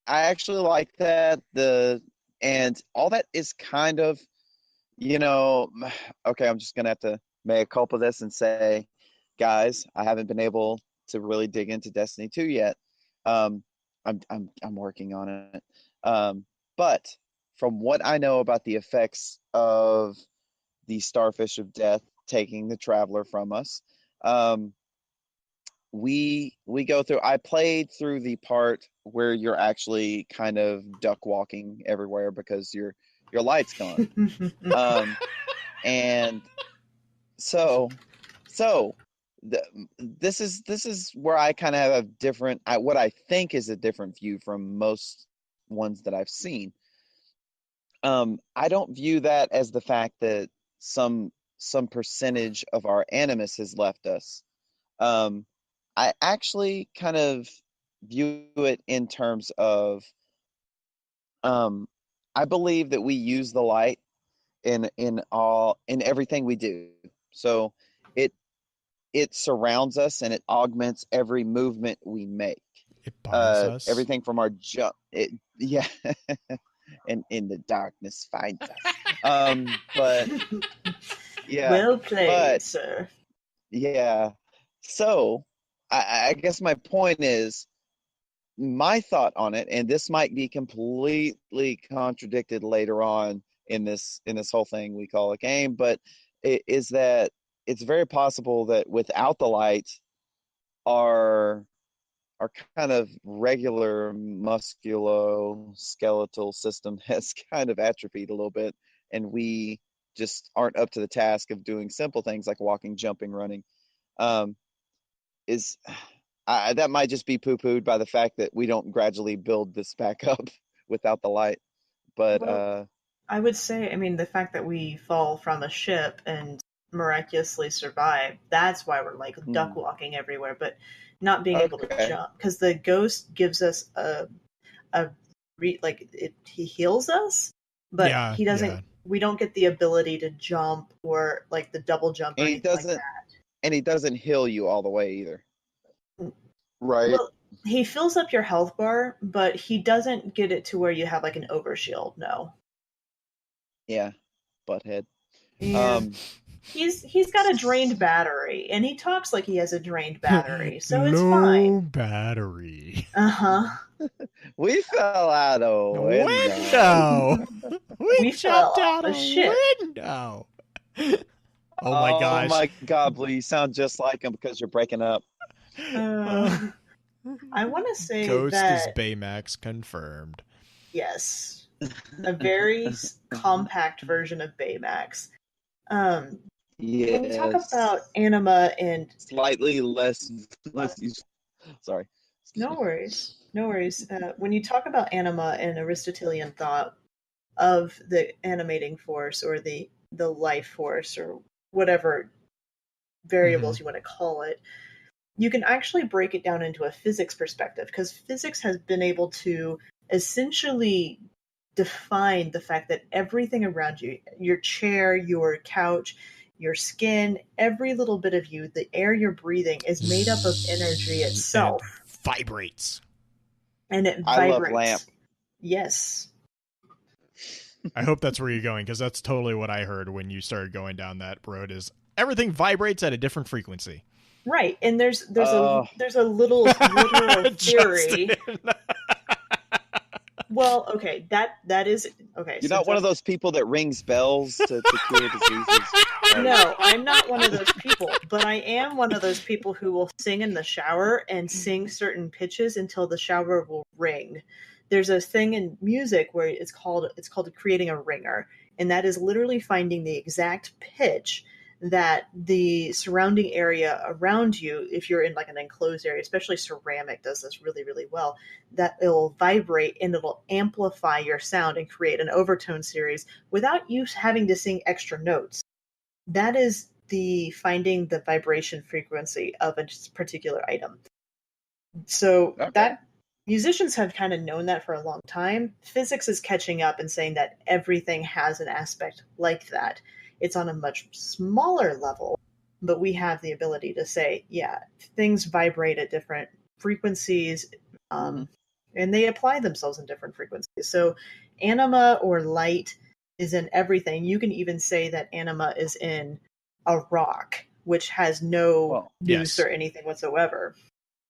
Speaker 3: I actually like that. And all that is kind of, okay, I'm just gonna have to mea culpa this and say, guys, I haven't been able to really dig into Destiny 2 yet. I'm working on it. But from what I know about the effects of the Starfish of Death taking the Traveler from us, we go through. I played through the part where you're actually kind of duck walking everywhere because your light's gone. And so this is where I kind of have a different, what I think is a different view from most ones that I've seen. I don't view that as the fact that some percentage of our animus has left us. I actually kind of view it in terms of, I believe that we use the light in everything we do. So it surrounds us and it augments every movement we make.
Speaker 1: It binds us.
Speaker 3: Everything from our jump. Yeah. And in the darkness finds us. But yeah.
Speaker 4: Well played, sir.
Speaker 3: Yeah. So I guess my point is, my thought on it, and this might be completely contradicted later on in this whole thing we call a game, but it is that it's very possible that without the light, our kind of regular musculoskeletal system has kind of atrophied a little bit, and we just aren't up to the task of doing simple things like walking, jumping, running. That might just be poo-pooed by the fact that we don't gradually build this back up without the light. But
Speaker 4: I would say, I mean, the fact that we fall from a ship and miraculously survive, that's why we're like duck walking everywhere, but not being able to jump, because the ghost gives us he heals us, but he doesn't. We don't get the ability to jump or like the double jump.
Speaker 3: And he doesn't. And he doesn't heal you all the way either. Right.
Speaker 4: Well, he fills up your health bar, but he doesn't get it to where you have like an overshield. No.
Speaker 3: Yeah, butthead.
Speaker 4: Yeah. He's got a drained battery, and he talks like he has a drained battery, so it's fine.
Speaker 1: Battery.
Speaker 3: We fell out a
Speaker 1: window. We jumped out
Speaker 4: a
Speaker 1: window. Oh my gosh.
Speaker 3: Oh my god, Blue, you sound just like him because you're breaking up.
Speaker 4: I want to say
Speaker 1: Ghost
Speaker 4: that
Speaker 1: is Baymax confirmed.
Speaker 4: Yes. A very compact version of Baymax. When we talk about anima and
Speaker 3: slightly less sorry.
Speaker 4: No worries. When you talk about anima and Aristotelian thought of the animating force or the life force or whatever variables you want to call it, you can actually break it down into a physics perspective, because physics has been able to essentially define the fact that everything around you, your chair, your couch, your skin, every little bit of you, the air you're breathing is made up of energy itself.
Speaker 1: And it vibrates.
Speaker 4: And it
Speaker 3: I love
Speaker 4: vibrates.
Speaker 3: lamp.
Speaker 4: Yes.
Speaker 1: I hope that's where you're going, because that's totally what I heard when you started going down that road, is everything vibrates at a different frequency.
Speaker 4: Right. And there's a little literal theory. Well, okay, that is okay.
Speaker 3: You're not one of those people that rings bells to cure diseases.
Speaker 4: No, I'm not one of those people, but I am one of those people who will sing in the shower and sing certain pitches until the shower will ring. There's a thing in music where it's called creating a ringer, and that is literally finding the exact pitch that the surrounding area around you, if you're in like an enclosed area, especially ceramic does this really, really well, that it'll vibrate and it'll amplify your sound and create an overtone series without you having to sing extra notes. That is the finding the vibration frequency of a particular item. So that musicians have kind of known that for a long time. Physics is catching up and saying that everything has an aspect like that. It's on a much smaller level, but we have the ability to say, yeah, things vibrate at different frequencies, and they apply themselves in different frequencies. So anima or light is in everything. You can even say that anima is in a rock, which has no use or anything whatsoever.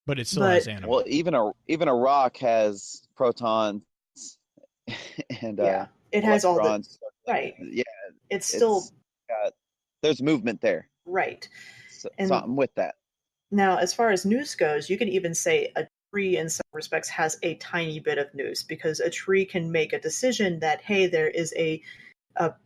Speaker 1: But it still has anima.
Speaker 3: Well, even a rock has protons and
Speaker 4: it has all the right.
Speaker 3: Yeah,
Speaker 4: it's still
Speaker 3: there's movement there.
Speaker 4: Right.
Speaker 3: So I'm with that.
Speaker 4: Now, as far as noose goes, you can even say a tree in some respects has a tiny bit of noose, because a tree can make a decision that, hey, there is a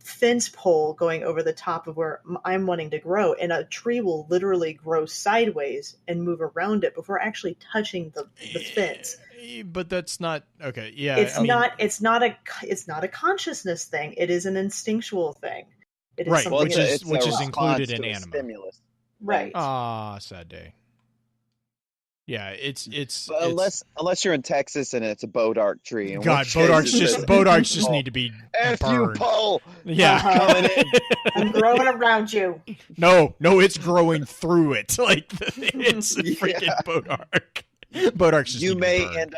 Speaker 4: fence pole going over the top of where I'm wanting to grow, and a tree will literally grow sideways and move around it before actually touching the fence.
Speaker 1: But that's not okay. Yeah,
Speaker 4: it's not a consciousness thing. It is an instinctual thing. It is
Speaker 1: right, which is included in anima.
Speaker 3: Stimulus.
Speaker 4: Right.
Speaker 1: Sad day. Yeah, it's
Speaker 3: unless you're in Texas and it's a bodark tree.
Speaker 1: God, bodarks just need to be
Speaker 3: F
Speaker 1: burned.
Speaker 3: you, Paul.
Speaker 1: Yeah,
Speaker 3: coming in.
Speaker 4: I'm growing around you.
Speaker 1: No, it's growing through it. Like it's a freaking bodark. Bodarks just
Speaker 3: you may end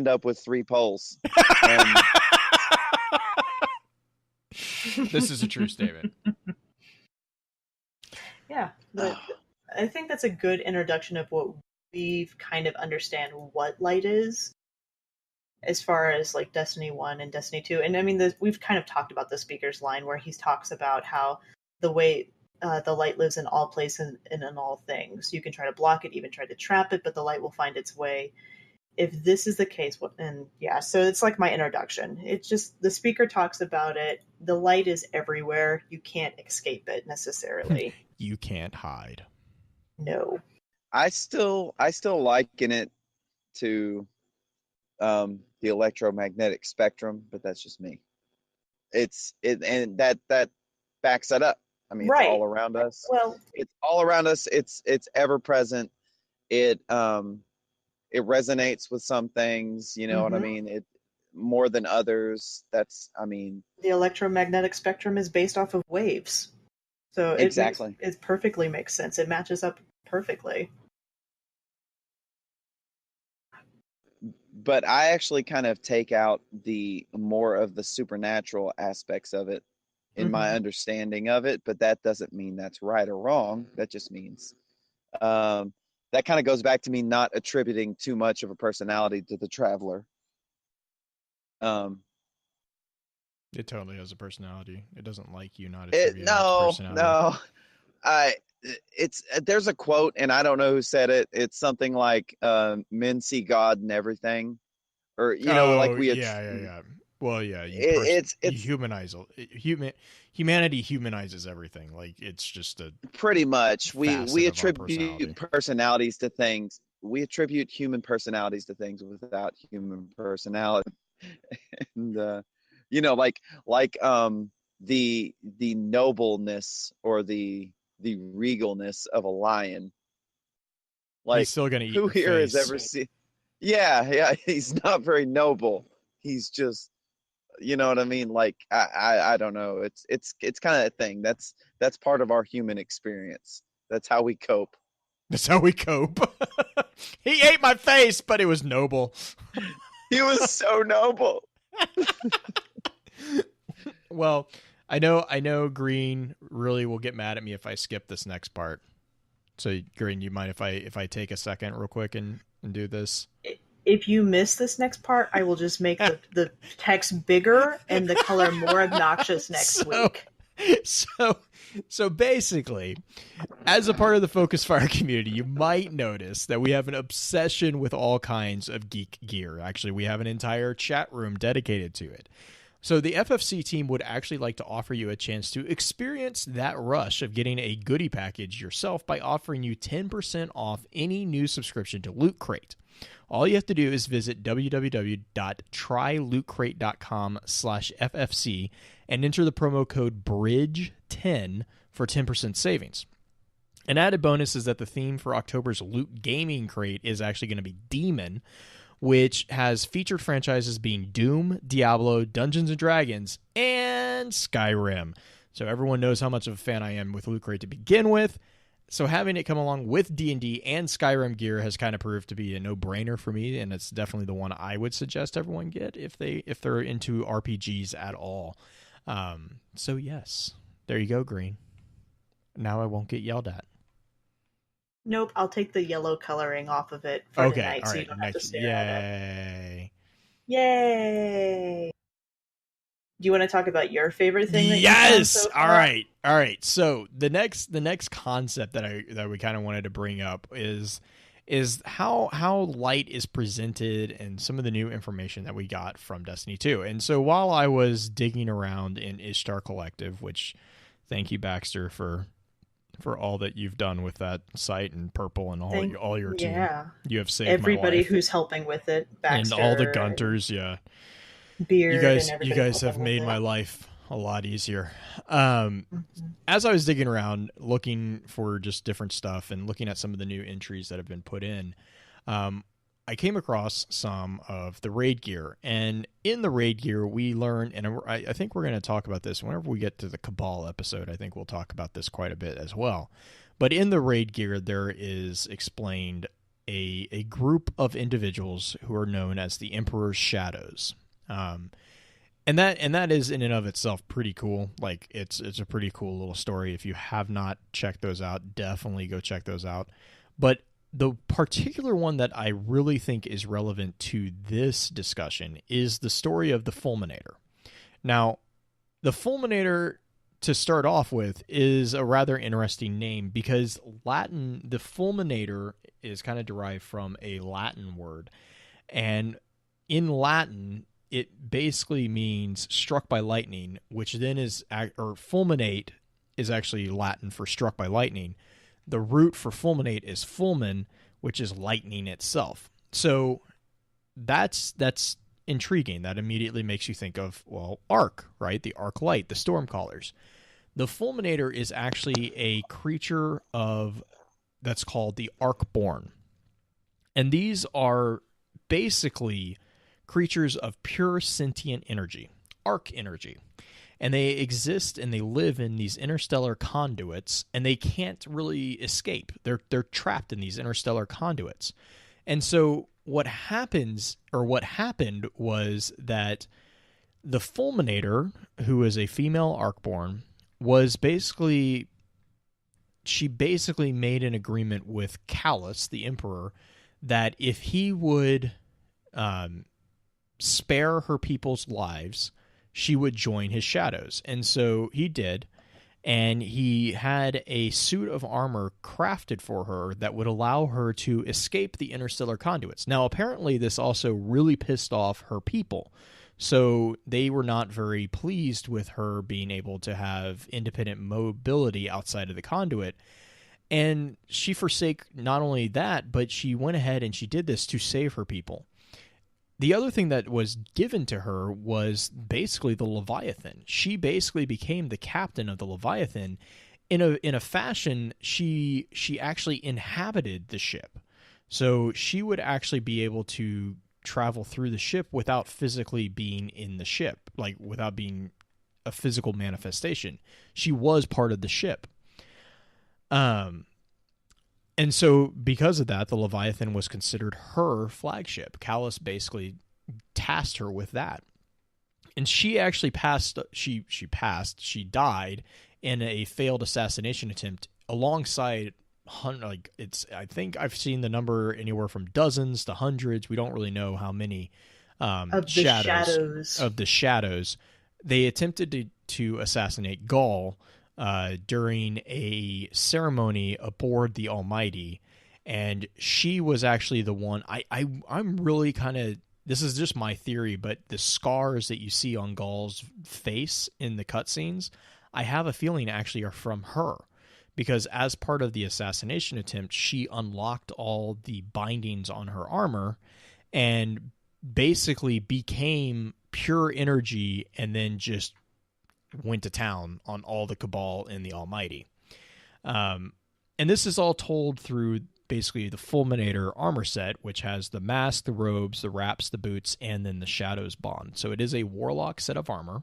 Speaker 3: up with 3 poles.
Speaker 1: This is a true statement.
Speaker 4: Yeah, but I think that's a good introduction of what we've kind of understand what light is, as far as like Destiny 1 and Destiny 2. And I mean, we've kind of talked about the speaker's line where he talks about how the way the light lives in all places and in all things. You can try to block it, even try to trap it, but the light will find its way. If this is the case, so it's like my introduction. It's just, the speaker talks about it. The light is everywhere. You can't escape it necessarily.
Speaker 1: You can't hide.
Speaker 4: No.
Speaker 3: I still liken it to the electromagnetic spectrum, but that's just me. And that backs it up. I mean,
Speaker 4: right.
Speaker 3: It's all around us.
Speaker 4: Well,
Speaker 3: it's all around us. It's ever present. It resonates with some things, you know what I mean? It more than others. The
Speaker 4: electromagnetic spectrum is based off of waves. So it perfectly makes sense. It matches up perfectly.
Speaker 3: But I actually kind of take out the more of the supernatural aspects of it in my understanding of it, but that doesn't mean that's right or wrong. That just means that kind of goes back to me not attributing too much of a personality to the traveler.
Speaker 1: It totally has a personality. It doesn't like you not attributing personality.
Speaker 3: There's a quote, and I don't know who said it. It's something like men see God in everything, or
Speaker 1: yeah. Well, yeah,
Speaker 3: it's
Speaker 1: humanize humanity humanizes everything. Like it's just a
Speaker 3: pretty much we attribute personalities to things. We attribute human personalities to things without human personality, and the nobleness or the the regalness of a lion.
Speaker 1: He's
Speaker 3: Like,
Speaker 1: still gonna eat
Speaker 3: who
Speaker 1: your
Speaker 3: here has
Speaker 1: face.
Speaker 3: ever seen? Yeah, he's not very noble. He's just, you know what I mean? Like, I don't know. It's kind of a thing. That's part of our human experience. That's how we cope.
Speaker 1: That's how we cope. He ate my face, but it was noble.
Speaker 3: He was so noble.
Speaker 1: Well, I know Green really will get mad at me if I skip this next part. So Green, you mind if I take a second real quick and do this?
Speaker 4: If you miss this next part, I will just make the text bigger and the color more obnoxious next week.
Speaker 1: So basically, as a part of the Focus Fire community, you might notice that we have an obsession with all kinds of geek gear. Actually, we have an entire chat room dedicated to it. So the FFC team would actually like to offer you a chance to experience that rush of getting a goodie package yourself by offering you 10% off any new subscription to Loot Crate. All you have to do is visit www.trylootcrate.com/FFC and enter the promo code BRIDGE10 for 10% savings. An added bonus is that the theme for October's Loot Gaming Crate is actually going to be Demon, which has featured franchises being Doom, Diablo, Dungeons & Dragons, and Skyrim. So everyone knows how much of a fan I am with Loot Crate to begin with. So having it come along with D&D and Skyrim gear has kind of proved to be a no-brainer for me, and it's definitely the one I would suggest everyone get if they're into RPGs at all. So yes, there you go, Green. Now I won't get yelled at.
Speaker 4: Nope, I'll take the yellow coloring off of it for tonight,
Speaker 1: all
Speaker 4: so
Speaker 1: right,
Speaker 4: you don't have to
Speaker 1: nice.
Speaker 4: stare at it.
Speaker 1: Yay!
Speaker 4: Yay! Do you want to talk about your favorite thing? That
Speaker 1: Yes.
Speaker 4: You found so
Speaker 1: All
Speaker 4: far?
Speaker 1: right. So the next concept that we kind of wanted to bring up is how light is presented and some of the new information that we got from Destiny 2. And so while I was digging around in Ishtar Collective, which thank you, Baxter, for all that you've done with that site and Purple and all your team.
Speaker 4: Yeah.
Speaker 1: You have saved
Speaker 4: Everybody
Speaker 1: my life.
Speaker 4: who's helping with it, Baxter,
Speaker 1: And all the Gunters, yeah.
Speaker 4: Beard,
Speaker 1: You guys have made my life a lot easier. As I was digging around, looking for just different stuff and looking at some of the new entries that have been put in, I came across some of the raid gear. And in the raid gear, we learn, and I think we're going to talk about this whenever we get to the Cabal episode. I think we'll talk about this quite a bit as well. But in the raid gear, there is explained a group of individuals who are known as the Emperor's Shadows. And that is in and of itself pretty cool. Like it's a pretty cool little story. If you have not checked those out, definitely go check those out. But the particular one that I really think is relevant to this discussion is the story of the Fulminator. Now, the Fulminator, to start off with, is a rather interesting name because the Fulminator is kind of derived from a Latin word. And in Latin, it basically means struck by lightning, which then fulminate is actually Latin for struck by lightning. The root for fulminate is fulmin, which is lightning itself. So that's intriguing. That immediately makes you think of, well, Arc, right? The Arc Light, the Stormcallers. The Fulminator is actually a creature that's called the Arcborn. And these are basically creatures of pure sentient energy, arc energy. And they exist and they live in these interstellar conduits, and they can't really escape. They're trapped in these interstellar conduits. And so what happened was that the Fulminator, who is a female Arcborn, she basically made an agreement with Callus, the Emperor, that if he would spare her people's lives, she would join his shadows. And so he did, and he had a suit of armor crafted for her that would allow her to escape the interstellar conduits. Now, apparently this also really pissed off her people, so they were not very pleased with her being able to have independent mobility outside of the conduit. And she forsake not only that, but she went ahead and she did this to save her people. The other thing that was given to her was basically the Leviathan. She basically became the captain of the Leviathan in a fashion, she actually inhabited the ship. So she would actually be able to travel through the ship without physically being in the ship, like without being a physical manifestation. She was part of the ship. And so because of that, the Leviathan was considered her flagship. Callus basically tasked her with that. And she actually she died in a failed assassination attempt alongside, like, I think I've seen the number anywhere from dozens to hundreds. We don't really know how many
Speaker 4: of the shadows.
Speaker 1: They attempted to assassinate Gaul during a ceremony aboard the Almighty, and she was actually the one. I'm really kind of, this is just my theory, but the scars that you see on Gaul's face in the cutscenes, I have a feeling actually are from her, because as part of the assassination attempt, she unlocked all the bindings on her armor and basically became pure energy, and then just went to town on all the Cabal and the Almighty. And this is all told through basically the Fulminator armor set, which has the mask, the robes, the wraps, the boots, and then the Shadows bond. So it is a Warlock set of armor,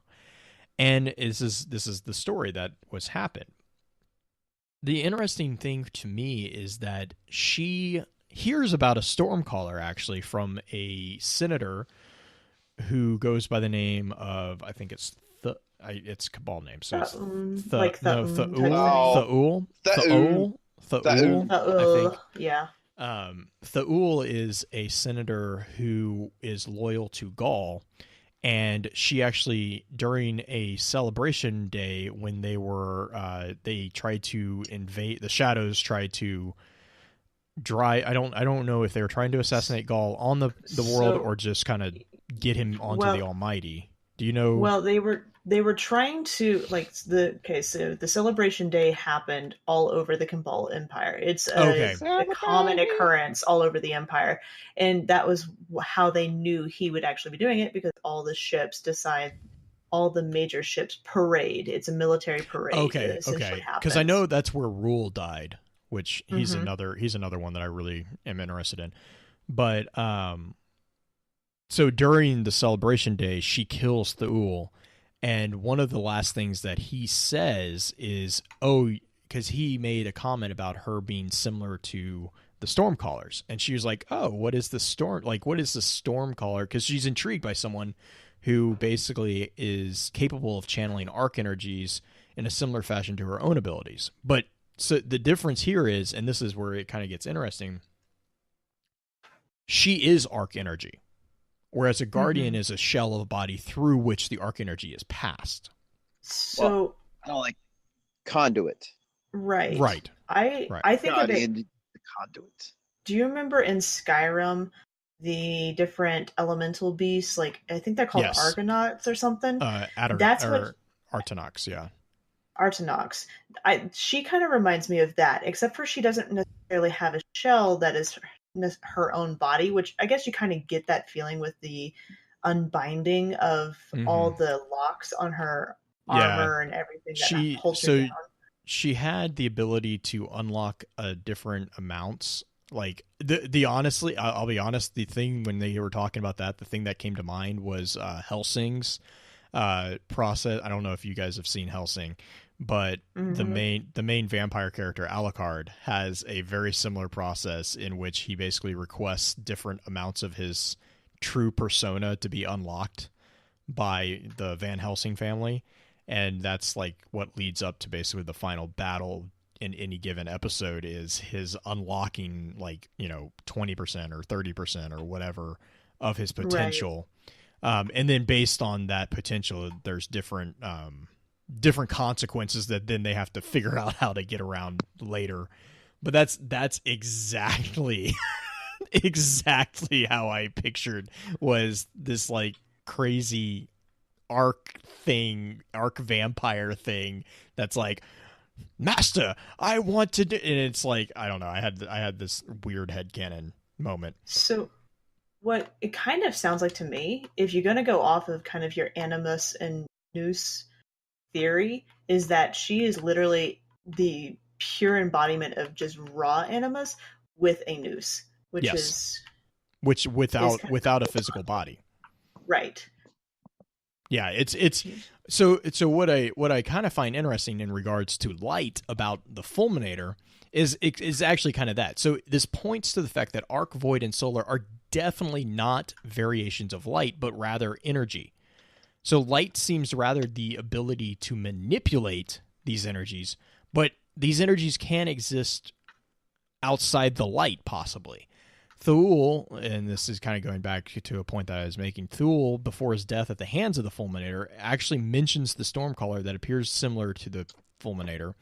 Speaker 1: and this is the story that was happened. The interesting thing to me is that she hears about a Stormcaller actually from a senator who goes by the name of, I think it's Cabal name, so it's Tha'ul, I think.
Speaker 4: Yeah.
Speaker 1: Tha'ul is a senator who is loyal to Gaul, and she actually, during a celebration day when they tried to invade, the Shadows tried to I don't know if they were trying to assassinate Gaul on the world, or just kind of get him onto the Almighty. Do you know?
Speaker 4: Well, they were trying to, like, so the celebration day happened all over the Cabal Empire. It's a common occurrence all over the Empire, and that was how they knew he would actually be doing it, because all the major ships parade. It's a military parade.
Speaker 1: Okay. Because I know that's where Rule died, which he's another one that I really am interested in. But so during the celebration day, she kills Tha'ul. And one of the last things that he says is, because he made a comment about her being similar to the Stormcallers. And she was like, what is the Stormcaller? Because she's intrigued by someone who basically is capable of channeling arc energies in a similar fashion to her own abilities. But so the difference here is, and this is where it kind of gets interesting, she is arc energy, whereas a guardian is a shell of a body through which the arc energy is passed.
Speaker 4: So,
Speaker 3: I don't like conduit.
Speaker 4: Right.
Speaker 1: Right.
Speaker 4: I think of it.
Speaker 3: The conduit.
Speaker 4: Do you remember in Skyrim the different elemental beasts? Like, I think they're called Argonauts or something.
Speaker 1: Artonox, yeah.
Speaker 4: Artonox. She kind of reminds me of that, except for she doesn't necessarily have a shell that is her own body, which I guess you kind of get that feeling with the unbinding of all the locks on her armor and everything that holds her down.
Speaker 1: She had the ability to unlock different amounts. Like the honestly, I'll be honest, the thing when they were talking about that, the thing that came to mind was Helsing's process. I don't know if you guys have seen Helsing, but the main vampire character, Alucard, has a very similar process in which he basically requests different amounts of his true persona to be unlocked by the Van Helsing family. And that's like what leads up to basically the final battle in any given episode, is his unlocking, like, 20% or 30% or whatever of his potential. Right. And then based on that potential, there's different consequences that then they have to figure out how to get around later. But that's exactly exactly how I pictured was this like crazy arc vampire thing that's like, Master, I want to do, and it's like, I don't know, I had this weird headcanon moment.
Speaker 4: So what it kind of sounds like to me, if you're going to go off of kind of your Animus and Nous theory, is that she is literally the pure embodiment of just raw animus with a noose, which
Speaker 1: Yes.
Speaker 4: is
Speaker 1: without a physical body.
Speaker 4: right.
Speaker 1: Yeah, it's so what I kind of find interesting in regards to light about the Fulminator is actually kind of that. So this points to the fact that arc, void, and solar are definitely not variations of light, but rather energy. So light seems rather the ability to manipulate these energies, but these energies can exist outside the light, possibly. Thule, and this is kind of going back to a point that I was making, Thule, before his death at the hands of the Fulminator, actually mentions the Stormcaller that appears similar to the Fulminator.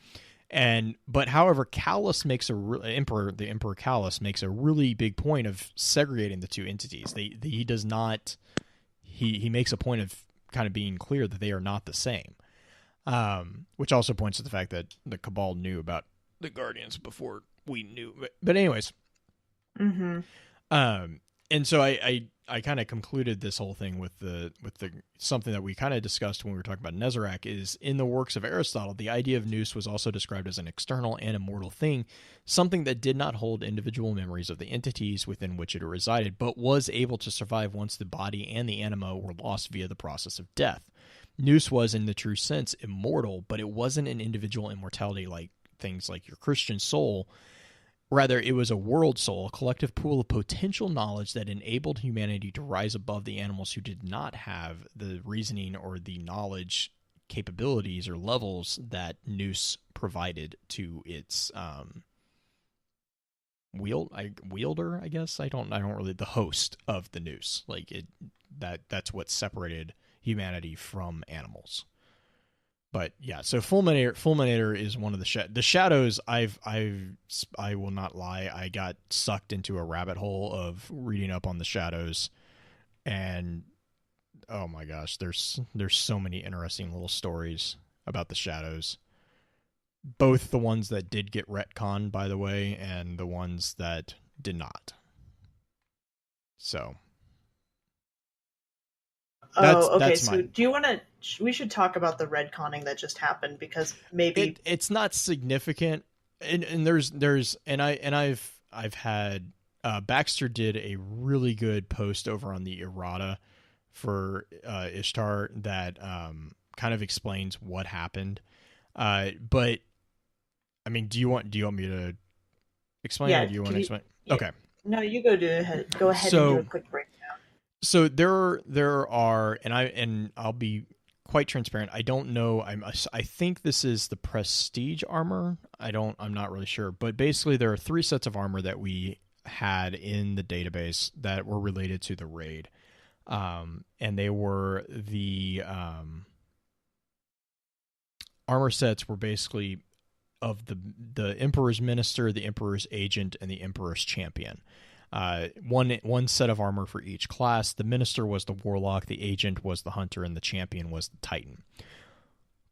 Speaker 1: But however, Callus makes the Emperor Callus makes a really big point of segregating the two entities. He does not. He makes a point of kind of being clear that they are not the same, which also points to the fact that the Cabal knew about the Guardians before we knew. But anyways,
Speaker 4: Mm-hmm.
Speaker 1: and so I kind of concluded this whole thing with the something that we kind of discussed when we were talking about Nezarec is in the works of Aristotle, the idea of nous was also described as an external and immortal thing, something that did not hold individual memories of the entities within which it resided, but was able to survive once the body and the anima were lost via the process of death. Nous was, in the true sense, immortal, but it wasn't an individual immortality like things like your Christian soul. Rather, it was a world soul, a collective pool of potential knowledge that enabled humanity to rise above the animals who did not have the reasoning or the knowledge capabilities or levels that nous provided to its wielder, I guess. I don't really, the host of the nous. Like that's what separated humanity from animals. But yeah, so Fulminator is one of the shadows. I will not lie. I got sucked into a rabbit hole of reading up on the shadows, and oh my gosh, there's so many interesting little stories about the shadows. Both the ones that did get retconned, by the way, and the ones that did not. So.
Speaker 4: So do you want to? We should talk about the redconning that just happened because maybe
Speaker 1: it's not significant, and I've had Baxter did a really good post over on the errata for Ishtar that kind of explains what happened. But I mean, do you want me to explain?
Speaker 4: Yeah,
Speaker 1: or do you want to explain?
Speaker 4: Yeah.
Speaker 1: Okay.
Speaker 4: No, you go ahead and do a quick breakdown.
Speaker 1: So there are, and I'll be quite transparent. I don't know. I think this is the prestige armor. I'm not really sure, but basically there are 3 sets of armor that we had in the database that were related to the raid, and they were the armor sets were basically of the Emperor's Minister, the Emperor's Agent, and the Emperor's Champion. One set of armor for each class. The Minister was the Warlock, the Agent was the Hunter, and the Champion was the Titan.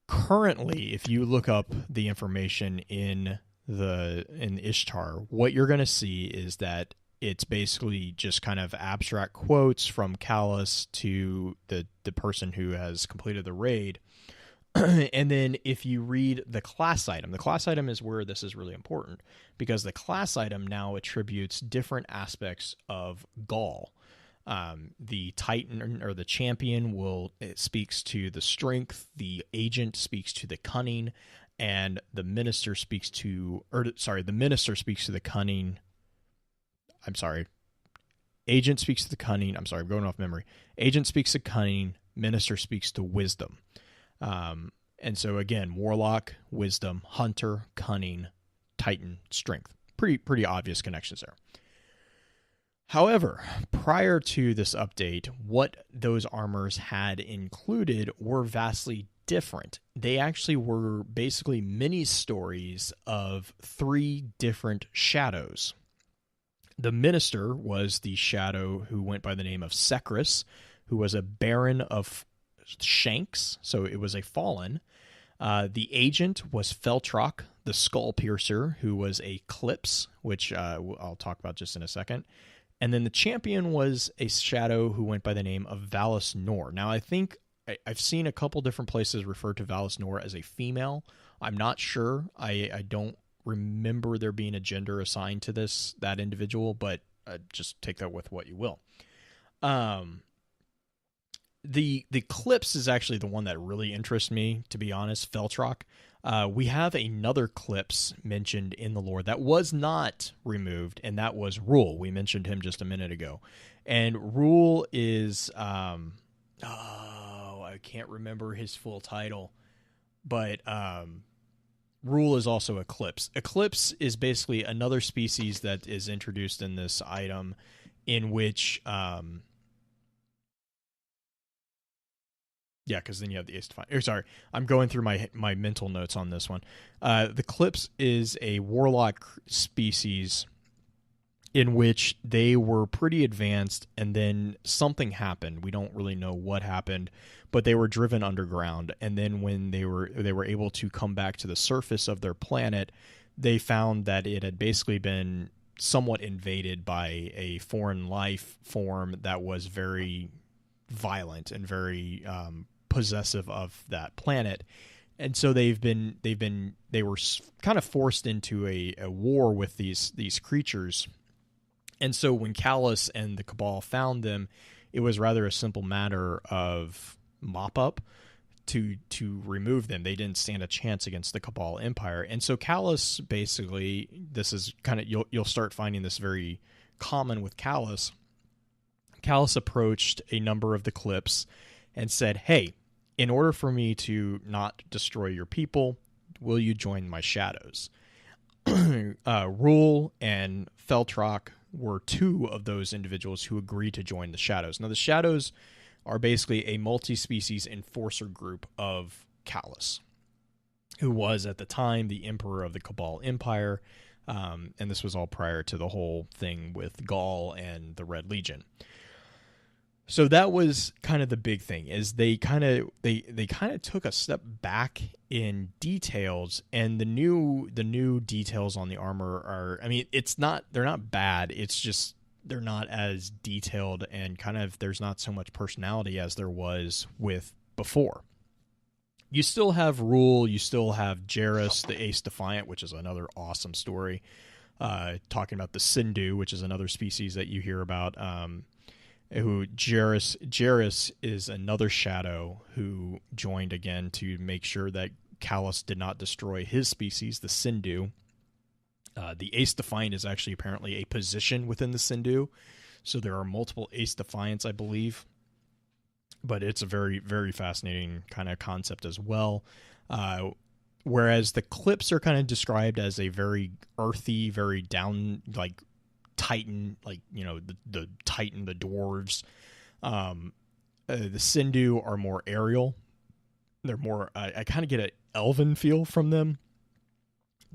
Speaker 1: Currently, if you look up the information in Ishtar, what you're going to see is that it's basically just kind of abstract quotes from Callus to the person who has completed the raid. And then if you read the class item is where this is really important, because the class item now attributes different aspects of Gaul. The Titan or the Champion it speaks to the strength, the Agent speaks to the cunning, and the Minister speaks to the cunning. I'm sorry. Agent speaks to the cunning. I'm sorry, I'm going off memory. Agent speaks to cunning. Minister speaks to wisdom. And so again, Warlock, wisdom, Hunter, cunning, Titan, strength. Pretty obvious connections there. However, prior to this update, what those armors had included were vastly different. They actually were basically mini stories of 3 different shadows. The Minister was the shadow who went by the name of Secrus, who was a baron of Shanks, so it was a fallen. The Agent was Feltrock, the Skull Piercer, who was a Clips, which I'll talk about just in a second. And then the Champion was a shadow who went by the name of Valus Nor. Now, I think I've seen a couple different places refer to Valis Nor as a female. I'm not sure. I don't remember there being a gender assigned to that individual, but just take that with what you will. The Clips is actually the one that really interests me, to be honest. Feltrock. We have another Clips mentioned in the lore that was not removed, and that was Rule. We mentioned him just a minute ago. And Rule is, I can't remember his full title, but Rule is also Eclipse. Eclipse is basically another species that is introduced in this item in which, because then you have the Ace Defiant. Sorry, I'm going through my mental notes on this one. The Clips is a Warlock species in which they were pretty advanced, and then something happened. We don't really know what happened, but they were driven underground, and then when they were able to come back to the surface of their planet, they found that it had basically been somewhat invaded by a foreign life form that was very violent and very possessive of that planet. And so they were kind of forced into a war with these creatures. And so when Callus and the Cabal found them, it was rather a simple matter of mop up to remove them. They didn't stand a chance against the Cabal Empire. And so Callus, basically, this is kind of, you'll start finding this very common with Callus. Callus approached a number of the Clips and said, hey, in order for me to not destroy your people, will you join my shadows? Rule and Feltrock were two of those individuals who agreed to join the shadows. Now, the shadows are basically a multi-species enforcer group of Callus, who was at the time the emperor of the Cabal Empire, and this was all prior to the whole thing with Gaul and the Red Legion. So that was kind of the big thing, is they kind of took a step back in details, and the new details on the armor are, I mean, they're not bad, it's just they're not as detailed, and kind of there's not so much personality as there was with before. You still have Rule, you still have Jairus, the Ace Defiant, which is another awesome story, talking about the Sindu, which is another species that you hear about, who Jairus is another shadow who joined again to make sure that Callus did not destroy his species, the Sindu. The Ace Defiant is actually apparently a position within the Sindu, so there are multiple Ace Defiants, I believe. But it's a very, very fascinating kind of concept as well. Whereas the Clips are kind of described as a very earthy, very down, like Titan, like, you know, the Titan, the dwarves. The Sindu are more aerial. They're more, I kind of get an elven feel from them.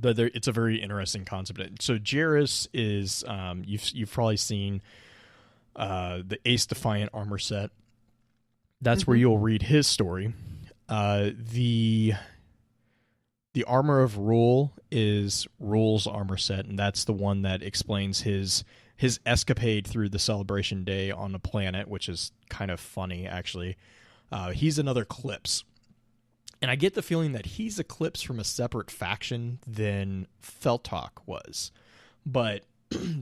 Speaker 1: It's a very interesting concept. So Jairus is, you've probably seen the Ace Defiant armor set. That's where you'll read his story. The armor of Rule is Rule's armor set, and that's the one that explains his escapade through the celebration day on the planet, which is kind of funny, actually. He's another Clips. And I get the feeling that he's a Clips from a separate faction than Feltok was. But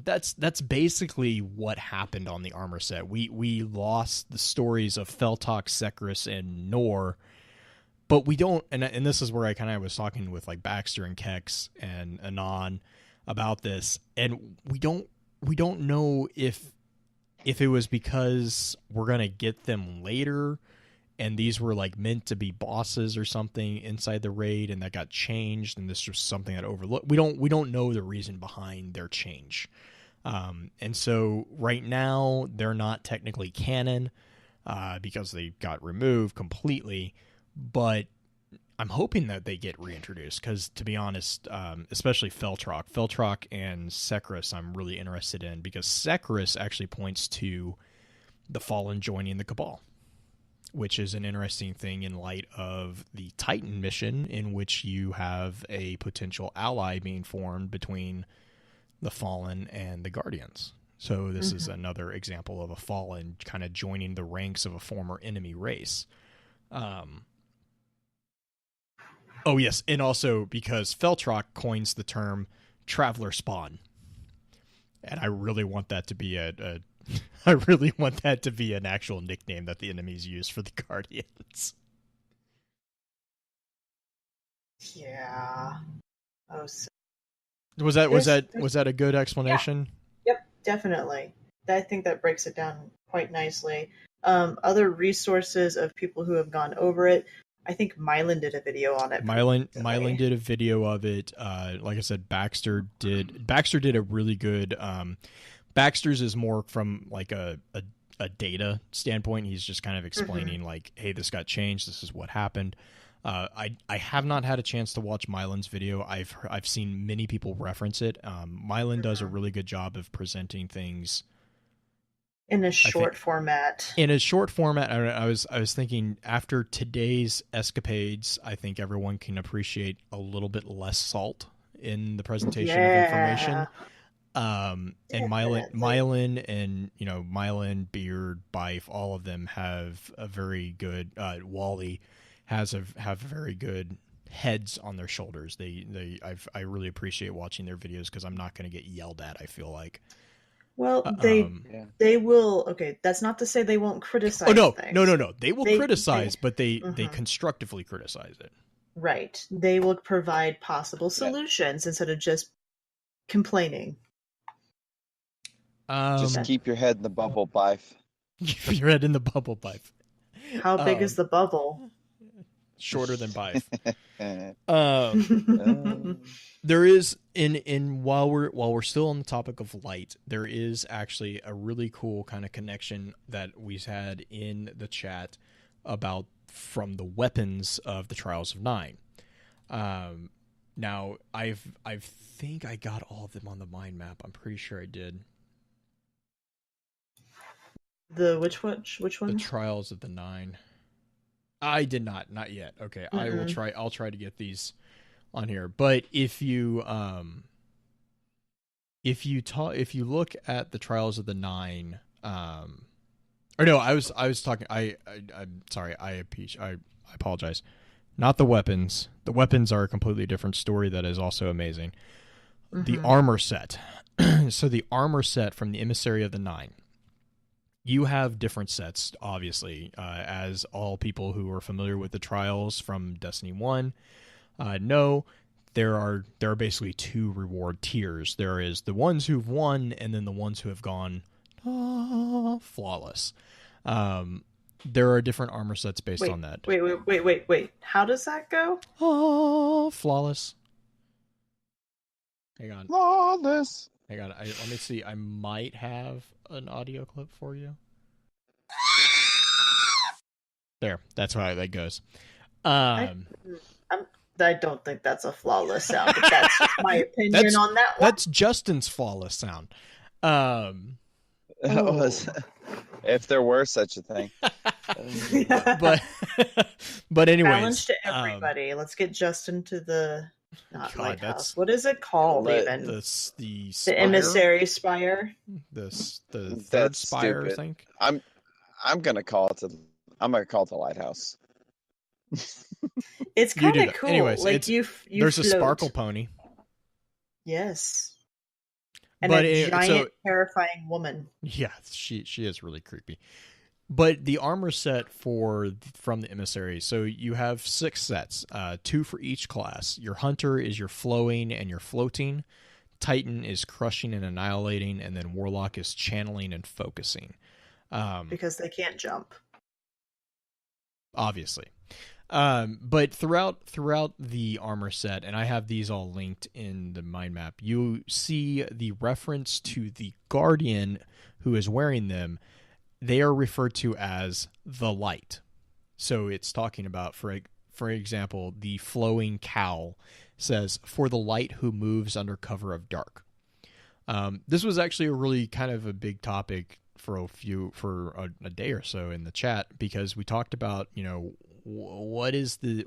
Speaker 1: that's basically what happened on the armor set. We lost the stories of Feltok, Sekris, and Nor, but we don't, and this is where I kind of was talking with like Baxter and Kex and Anon about this, and we don't know if it was because we're gonna get them later, and these were like meant to be bosses or something inside the raid, and that got changed, and this was something that overlooked. We don't know the reason behind their change, and so right now they're not technically canon because they got removed completely. But I'm hoping that they get reintroduced, because to be honest, especially Feltrock and Sekris, I'm really interested in, because Sekris actually points to the Fallen joining the Cabal, which is an interesting thing in light of the Titan mission, in which you have a potential ally being formed between the Fallen and the Guardians. So this is another example of a Fallen kind of joining the ranks of a former enemy race. Oh yes, and also because Feltrock coins the term traveler spawn, and I really want that to be I really want that to be an actual nickname that the enemies use for the Guardians.
Speaker 4: Yeah. Oh, so
Speaker 1: Was that a good explanation?
Speaker 4: yeah. Yep, definitely. I think that breaks it down quite nicely. Other resources of people who have gone over it. I think Mylan did a video on it.
Speaker 1: Mylan did a video of it. Like I said, Baxter did a really good. Baxter's is more from like a data standpoint. He's just kind of explaining like, hey, this got changed. This is what happened. I have not had a chance to watch Mylan's video. I've seen many people reference it. Mylan does a really good job of presenting things
Speaker 4: in a short format.
Speaker 1: In a short format, I was thinking after today's escapades, I think everyone can appreciate a little bit less salt in the presentation of information. And Mylan and Mylan, Beard, Bife, all of them have a very good. Wally have very good heads on their shoulders. I really appreciate watching their videos because I'm not going to get yelled at. I feel like.
Speaker 4: Well, they will. Okay, that's not to say they won't criticize.
Speaker 1: Oh no,
Speaker 4: things.
Speaker 1: no. They will criticize, but they constructively criticize it.
Speaker 4: Right. They will provide possible solutions instead of just complaining.
Speaker 3: Just keep your head in the bubble, Bife.
Speaker 1: Keep your head in the bubble, Bife.
Speaker 4: How big is the bubble?
Speaker 1: Shorter than Bife. There is while we're still on the topic of light, there is actually a really cool kind of connection that we've had in the chat about from the weapons of the Trials of Nine. Now I think I got all of them on the mind map. I'm pretty sure I did.
Speaker 4: Which one?
Speaker 1: The Trials of the Nine. I did not yet. Okay, I will try. I'll try to get these on here. But if you look at the Trials of the Nine, or no, I was talking. I'm sorry. I apologize. Not the weapons. The weapons are a completely different story that is also amazing. The armor set. So the armor set from the Emissary of the Nine. You have different sets, obviously, as all people who are familiar with the Trials from Destiny 1 know. There are basically two reward tiers. There is the ones who've won, and then the ones who have gone flawless. There are different armor sets based on that.
Speaker 4: Wait. How does that go?
Speaker 1: Flawless. Hang on.
Speaker 3: Flawless.
Speaker 1: Hang on. Let me see. I might have an audio clip for you. There. That's how that goes.
Speaker 4: I don't think that's a flawless sound, but that's just my opinion on that one.
Speaker 1: That's Justin's flawless sound.
Speaker 3: If there were such a thing.
Speaker 1: but anyways.
Speaker 4: Challenge to everybody. Let's get Justin to the lighthouse. What is it called even?
Speaker 1: The
Speaker 4: Emissary Spire?
Speaker 1: The third spire,
Speaker 3: stupid.
Speaker 1: I think.
Speaker 3: I'm gonna call it the lighthouse.
Speaker 4: It's kind of cool.
Speaker 1: Anyways,
Speaker 4: like
Speaker 1: there's
Speaker 4: float.
Speaker 1: a sparkle pony.
Speaker 4: Yes. And a giant, terrifying woman.
Speaker 1: Yeah, she is really creepy. But the armor set from the Emissary, so you have 6 sets, 2 for each class. Your Hunter is your flowing and your floating. Titan is crushing and annihilating, and then Warlock is channeling and focusing.
Speaker 4: Because they can't jump.
Speaker 1: Obviously. But throughout the armor set, and I have these all linked in the mind map, you see the reference to the Guardian who is wearing them. They are referred to as the light. So it's talking about, for example, the flowing cowl says, "For the light who moves under cover of dark." This was actually a really kind of a big topic for a day or so in the chat, because we talked about, what is the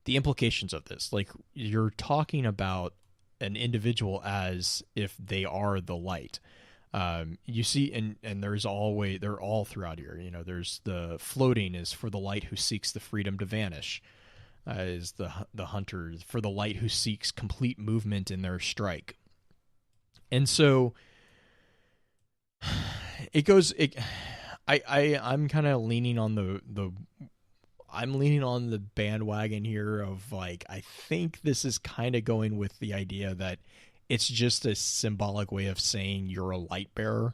Speaker 1: implications of this? Like, you're talking about an individual as if they are the light. You see, and there's always, they're all throughout here. You know, there's the floating is for the light who seeks the freedom to vanish. Is the hunter for the light who seeks complete movement in their strike. And so it goes. I'm kind of leaning on I'm leaning on the bandwagon here of like, I think this is kind of going with the idea that it's just a symbolic way of saying you're a light bearer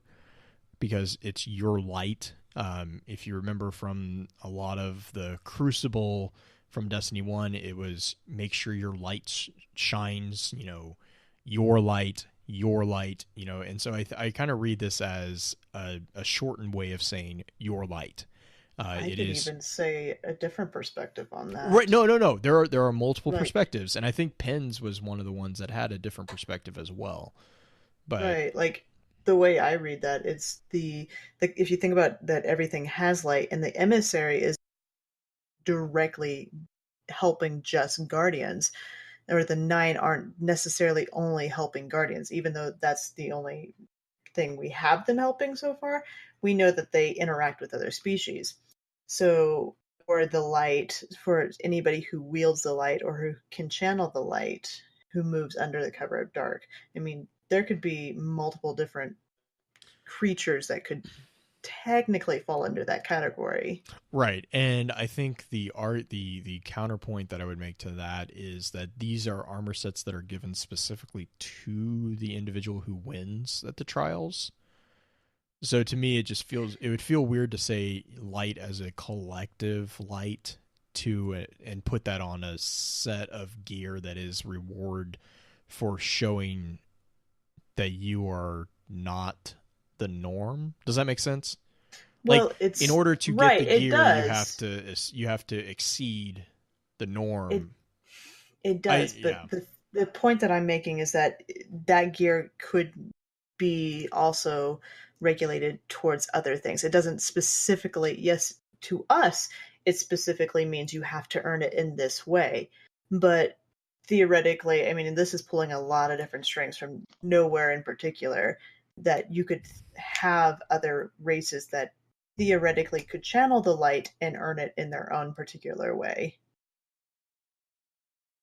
Speaker 1: because it's your light. If you remember from a lot of the Crucible from Destiny 1, it was make sure your light shines, you know, your light, you know. And so I kind of read this as a shortened way of saying your light.
Speaker 4: I could even say a different perspective on that.
Speaker 1: Right? No. There are multiple perspectives, and I think Penn's was one of the ones that had a different perspective as well. But
Speaker 4: right, like the way I read that, it's the if you think about that, everything has light, and the emissary is directly helping just Guardians, or the 9 aren't necessarily only helping Guardians, even though that's the only thing we have them helping so far. We know that they interact with other species. So for the light, for anybody who wields the light or who can channel the light, who moves under the cover of dark, I mean, there could be multiple different creatures that could technically fall under that category.
Speaker 1: Right. And I think the counterpoint that I would make to that is that these are armor sets that are given specifically to the individual who wins at the trials. So to me, it would feel weird to say light as a collective light and put that on a set of gear that is reward for showing that you are not the norm. Does that make sense?
Speaker 4: Well,
Speaker 1: like,
Speaker 4: it's
Speaker 1: in order to get
Speaker 4: right,
Speaker 1: the gear, you have to exceed the norm.
Speaker 4: It does, but the point that I'm making is that gear could be also regulated towards other things. It doesn't specifically, yes, to us, it specifically means you have to earn it in this way. But theoretically, I mean, this is pulling a lot of different strings from nowhere in particular, that you could have other races that theoretically could channel the light and earn it in their own particular way.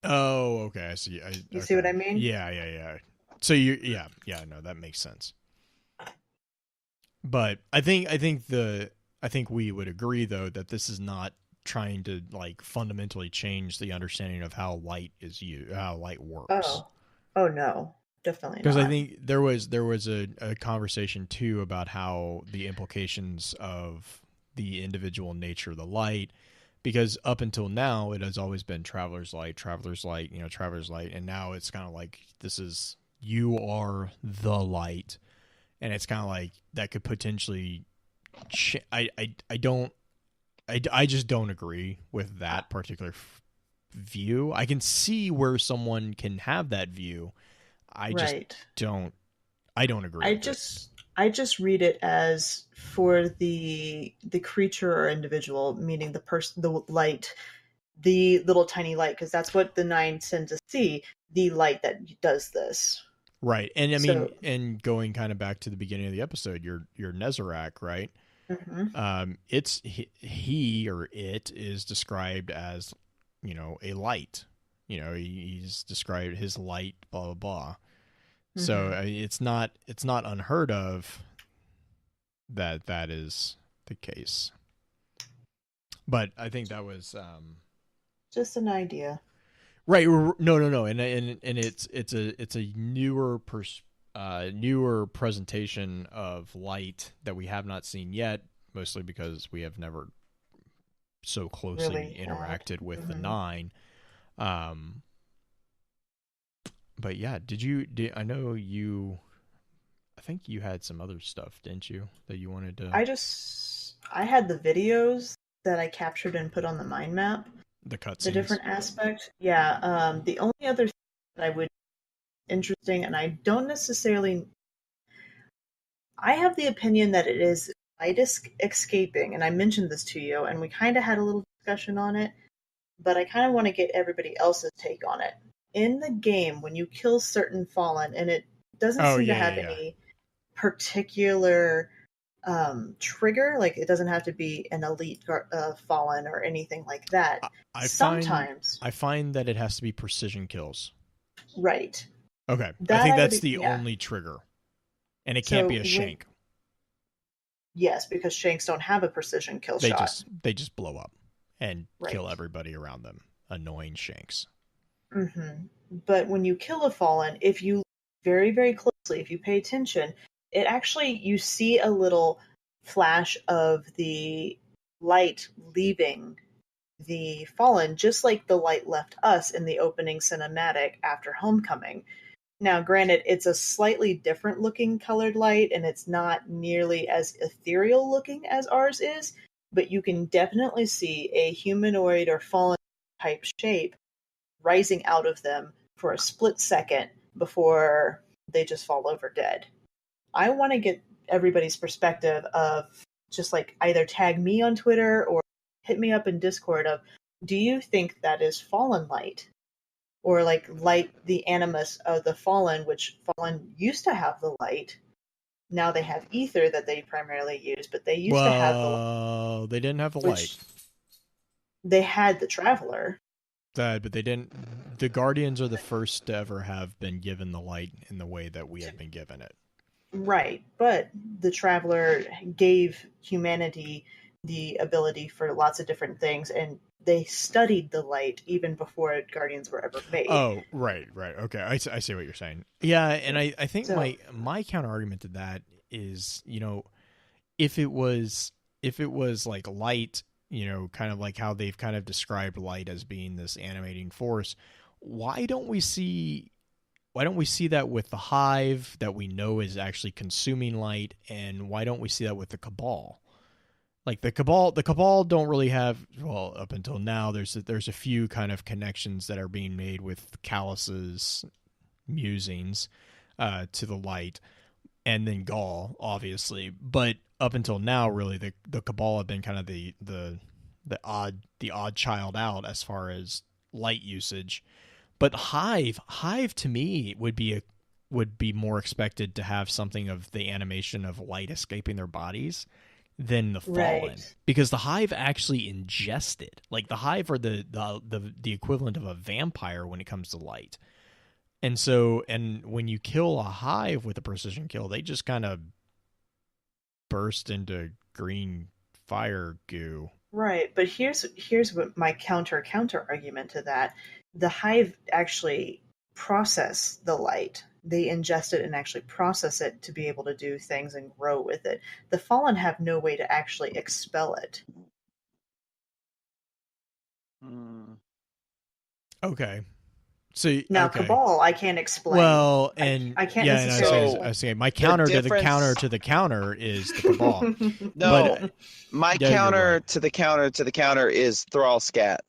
Speaker 1: Oh, okay. I see.
Speaker 4: You see what I mean?
Speaker 1: Yeah. So no, that makes sense. But I think we would agree though that this is not trying to like fundamentally change the understanding of how light works.
Speaker 4: Oh no, definitely not.
Speaker 1: Because I think there was a conversation too about how the implications of the individual nature of the light, because up until now it has always been Traveler's Light, and now it's kind of like this is, you are the light, and it's kind of like that could potentially I just don't agree with that particular view. I can see where someone can have that view. I don't agree.
Speaker 4: I just read it as for the creature or individual, meaning the person, the light, the little tiny light, because that's what the 9 tend to see, the light that does this.
Speaker 1: Right. And I mean, and going kind of back to the beginning of the episode, your Nezarec, right?
Speaker 4: Mm-hmm.
Speaker 1: It's he or it is described as, you know, a light. You know, he's described his light, blah blah blah. Mm-hmm. So it's not unheard of that is the case. But I think that was
Speaker 4: just an idea.
Speaker 1: Right. No. And it's a newer presentation of light that we have not seen yet, mostly because we have never so closely interacted with the 9. But yeah, I know I think you had some other stuff, didn't you, that you wanted to...
Speaker 4: I had the videos that I captured and put on the mind map.
Speaker 1: The cutscenes.
Speaker 4: The different aspects. Yeah. The only other thing that I would... interesting, and I don't necessarily... I have the opinion that it is light escaping, and I mentioned this to you, and we kind of had a little discussion on it, but I kind of want to get everybody else's take on it. In the game, when you kill certain Fallen, and it doesn't seem to have any particular trigger. Like, it doesn't have to be an elite fallen or anything like that.
Speaker 1: I find that it has to be precision kills.
Speaker 4: Right.
Speaker 1: Okay.
Speaker 4: That
Speaker 1: I think
Speaker 4: I
Speaker 1: that's
Speaker 4: would-
Speaker 1: the
Speaker 4: yeah.
Speaker 1: only trigger. And it can't be a
Speaker 4: when-
Speaker 1: shank.
Speaker 4: Yes, because shanks don't have a precision kill shot.
Speaker 1: They just blow up and kill
Speaker 4: Right.
Speaker 1: everybody around them. Annoying shanks.
Speaker 4: But when you kill a fallen, if you very, very closely, if you pay attention, it actually, you see a little flash of the light leaving the fallen, just like the light left us in the opening cinematic after Homecoming. Now, granted, it's a slightly different looking colored light, and it's not nearly as ethereal looking as ours is, but you can definitely see a humanoid or fallen type shape rising out of them for a split second before they just fall over dead. I want to get everybody's perspective of just like either tag me on Twitter or hit me up in Discord of, do you think that is fallen light? Or like light, the animus of the fallen, which fallen used to have the light. Now they have ether that they primarily use, but they used to have the light.
Speaker 1: They didn't have the
Speaker 4: which
Speaker 1: light.
Speaker 4: They had the Traveler.
Speaker 1: But they didn't. The Guardians are the first to ever have been given the light in the way that we had been given it.
Speaker 4: Right, but the Traveler gave humanity the ability for lots of different things, and they studied the light even before Guardians were ever made.
Speaker 1: Oh, right. Okay, I see what you're saying. Yeah, and I think
Speaker 4: So-
Speaker 1: my counter argument to that is, if it was like light, kind of like how they've kind of described light as being this animating force, why don't we see that with the Hive that we know is actually consuming light, and why don't we see that with the Cabal? Like the Cabal don't really have, well, up until now, there's a few kind of connections that are being made with Callus's musings to the light, and then Gaul, obviously. But up until now, really, the Cabal have been kind of the odd child out as far as light usage. But Hive to me would be more expected to have something of the animation of light escaping their bodies than the Fallen,
Speaker 4: Right.
Speaker 1: because the Hive actually ingested. Like the Hive are the equivalent of a vampire when it comes to light, and when you kill a Hive with a precision kill, they just kind of burst into green fire goo.
Speaker 4: Right, but here's what my counter argument to that. The Hive actually process the light. They ingest it and actually process it to be able to do things and grow with it. The Fallen have no way to actually expel it.
Speaker 1: Okay. So
Speaker 4: Now,
Speaker 1: okay.
Speaker 4: Cabal, I can't explain.
Speaker 1: Well, and
Speaker 4: I can't
Speaker 1: yeah, and
Speaker 4: necessarily-
Speaker 1: I was saying my counter to the
Speaker 3: difference-
Speaker 1: counter to the counter is the Cabal.
Speaker 3: No,
Speaker 1: But-
Speaker 3: my
Speaker 1: Yeah, you're
Speaker 3: counter
Speaker 1: right.
Speaker 3: to the counter is Thrall scat.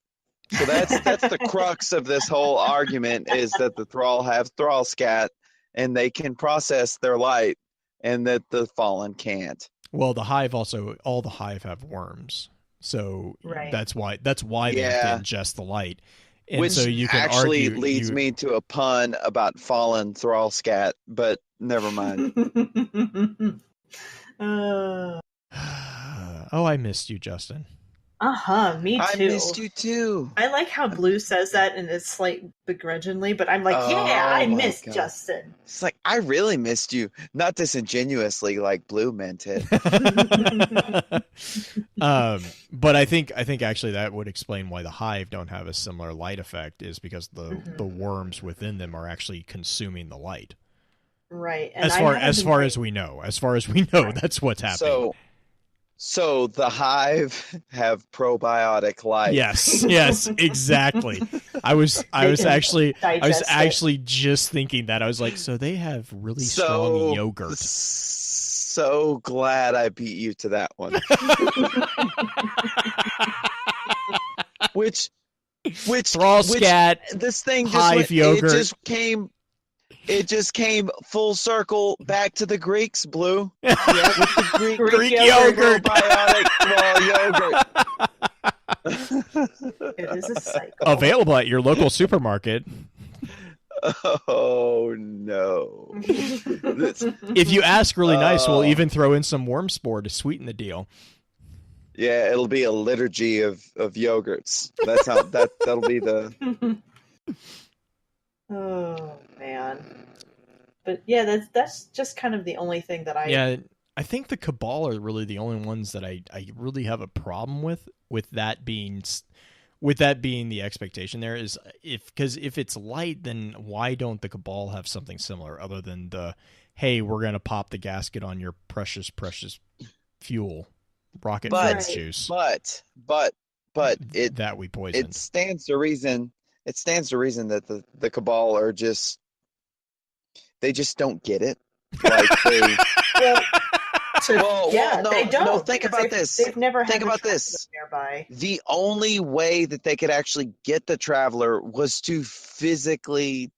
Speaker 3: So that's the crux of this whole argument, is that the Thrall have Thrall scat and they can process their light, and that the Fallen can't.
Speaker 1: Well, the Hive also, all the Hive have worms, so
Speaker 4: Right.
Speaker 1: that's why they
Speaker 3: Yeah.
Speaker 1: have to ingest the light. And
Speaker 3: Which
Speaker 1: so you can
Speaker 3: actually
Speaker 1: argue,
Speaker 3: leads me to a pun about Fallen Thrall scat, but never mind.
Speaker 4: uh
Speaker 1: Oh, I missed you, Justin.
Speaker 4: me too.
Speaker 3: I missed you too.
Speaker 4: I like how Blue says that, and it's slight begrudgingly, but I'm like,
Speaker 3: Oh
Speaker 4: yeah, I
Speaker 3: my
Speaker 4: missed
Speaker 3: God.
Speaker 4: Justin.
Speaker 3: It's like, I really missed you, not disingenuously like Blue meant it.
Speaker 1: But I think actually that would explain why the Hive don't have a similar light effect, is because the worms within them are actually consuming the light.
Speaker 4: Right. And
Speaker 1: As far as we know,
Speaker 4: Right.
Speaker 1: that's what's happening.
Speaker 3: So the Hive have probiotic light.
Speaker 1: Yes, exactly. I was
Speaker 4: can
Speaker 1: actually just thinking that. I was like, so they have really strong yogurt.
Speaker 3: So glad I beat you to that one. which
Speaker 1: Thrall scat,
Speaker 3: this thing just
Speaker 1: Hive yogurt.
Speaker 3: it just came full circle back to the Greeks, Blue.
Speaker 1: Yeah,
Speaker 3: with the
Speaker 1: Greek yogurt.
Speaker 3: Probiotic Thrall yogurt.
Speaker 4: It is a cycle.
Speaker 1: available at your local supermarket.
Speaker 3: Oh no. This,
Speaker 1: If you ask really nice, we'll
Speaker 3: oh,
Speaker 1: even throw in some worm spore to sweeten the deal.
Speaker 3: yeah, it'll be a liturgy of yogurts. That's how that'll be the
Speaker 4: Oh man. But yeah, that's just kind of the only thing that I
Speaker 1: Yeah, I think the Cabal are really the only ones that I really have a problem with that being the expectation there is because if it's light, then why don't the Cabal have something similar other than the hey, we're gonna pop the gasket on your precious fuel, rocket fuel
Speaker 3: but
Speaker 4: Right.
Speaker 1: juice
Speaker 3: but it
Speaker 1: that we
Speaker 3: it
Speaker 1: poisoned.
Speaker 3: stands to reason that the Cabal are just they just don't get it. Like they
Speaker 4: well,
Speaker 3: well
Speaker 4: yeah, they
Speaker 3: no
Speaker 4: don't
Speaker 3: think
Speaker 4: because
Speaker 3: about this.
Speaker 4: they've never
Speaker 3: Think
Speaker 4: had a
Speaker 3: about
Speaker 4: traveler
Speaker 3: this.
Speaker 4: nearby.
Speaker 3: The only way that they could actually get the Traveler was to physically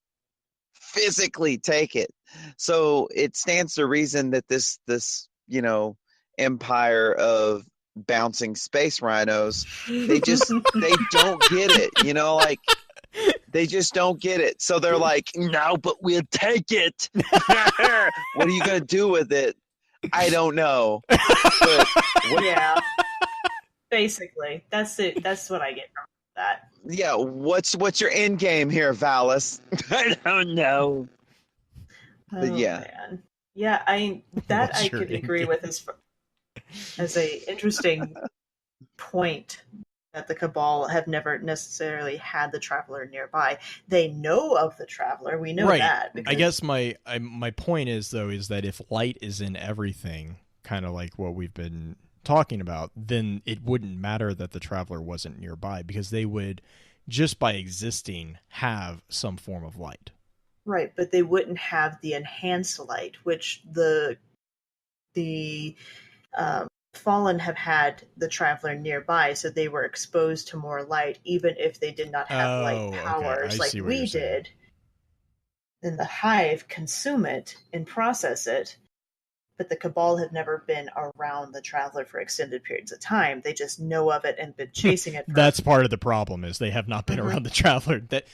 Speaker 3: take it. So it stands to reason that this empire of bouncing space rhinos, they don't get it, like they just don't get it. So they're like, no, but we'll take it. What are you gonna do with it? I don't know. But
Speaker 4: Yeah, basically, that's it. That's what I get from that.
Speaker 3: yeah, what's your end game here, Valis? I don't know. But
Speaker 4: Oh
Speaker 3: yeah.
Speaker 4: man, yeah,
Speaker 1: What's
Speaker 4: I
Speaker 1: your
Speaker 4: could
Speaker 1: end
Speaker 4: agree
Speaker 1: game?
Speaker 4: with as a interesting point that the Cabal have never necessarily had the Traveler nearby. They know of the Traveler. We know
Speaker 1: Right.
Speaker 4: that
Speaker 1: I
Speaker 4: because
Speaker 1: guess my point is though is that if light is in everything, kind of like what we've been talking about, then it wouldn't matter that the Traveler wasn't nearby because they would just by existing have some form of light.
Speaker 4: right, but they wouldn't have the enhanced light, which the Fallen have had the Traveler nearby, so they were exposed to more light, even if they did not have light
Speaker 1: Oh, okay. I
Speaker 4: powers like
Speaker 1: see what you're
Speaker 4: we
Speaker 1: saying.
Speaker 4: did. Then the Hive consume it and process it, but the Cabal have never been around the Traveler for extended periods of time. They just know of it and been chasing it.
Speaker 1: That's part of the problem is they have not been
Speaker 4: Mhm.
Speaker 1: around the Traveler. That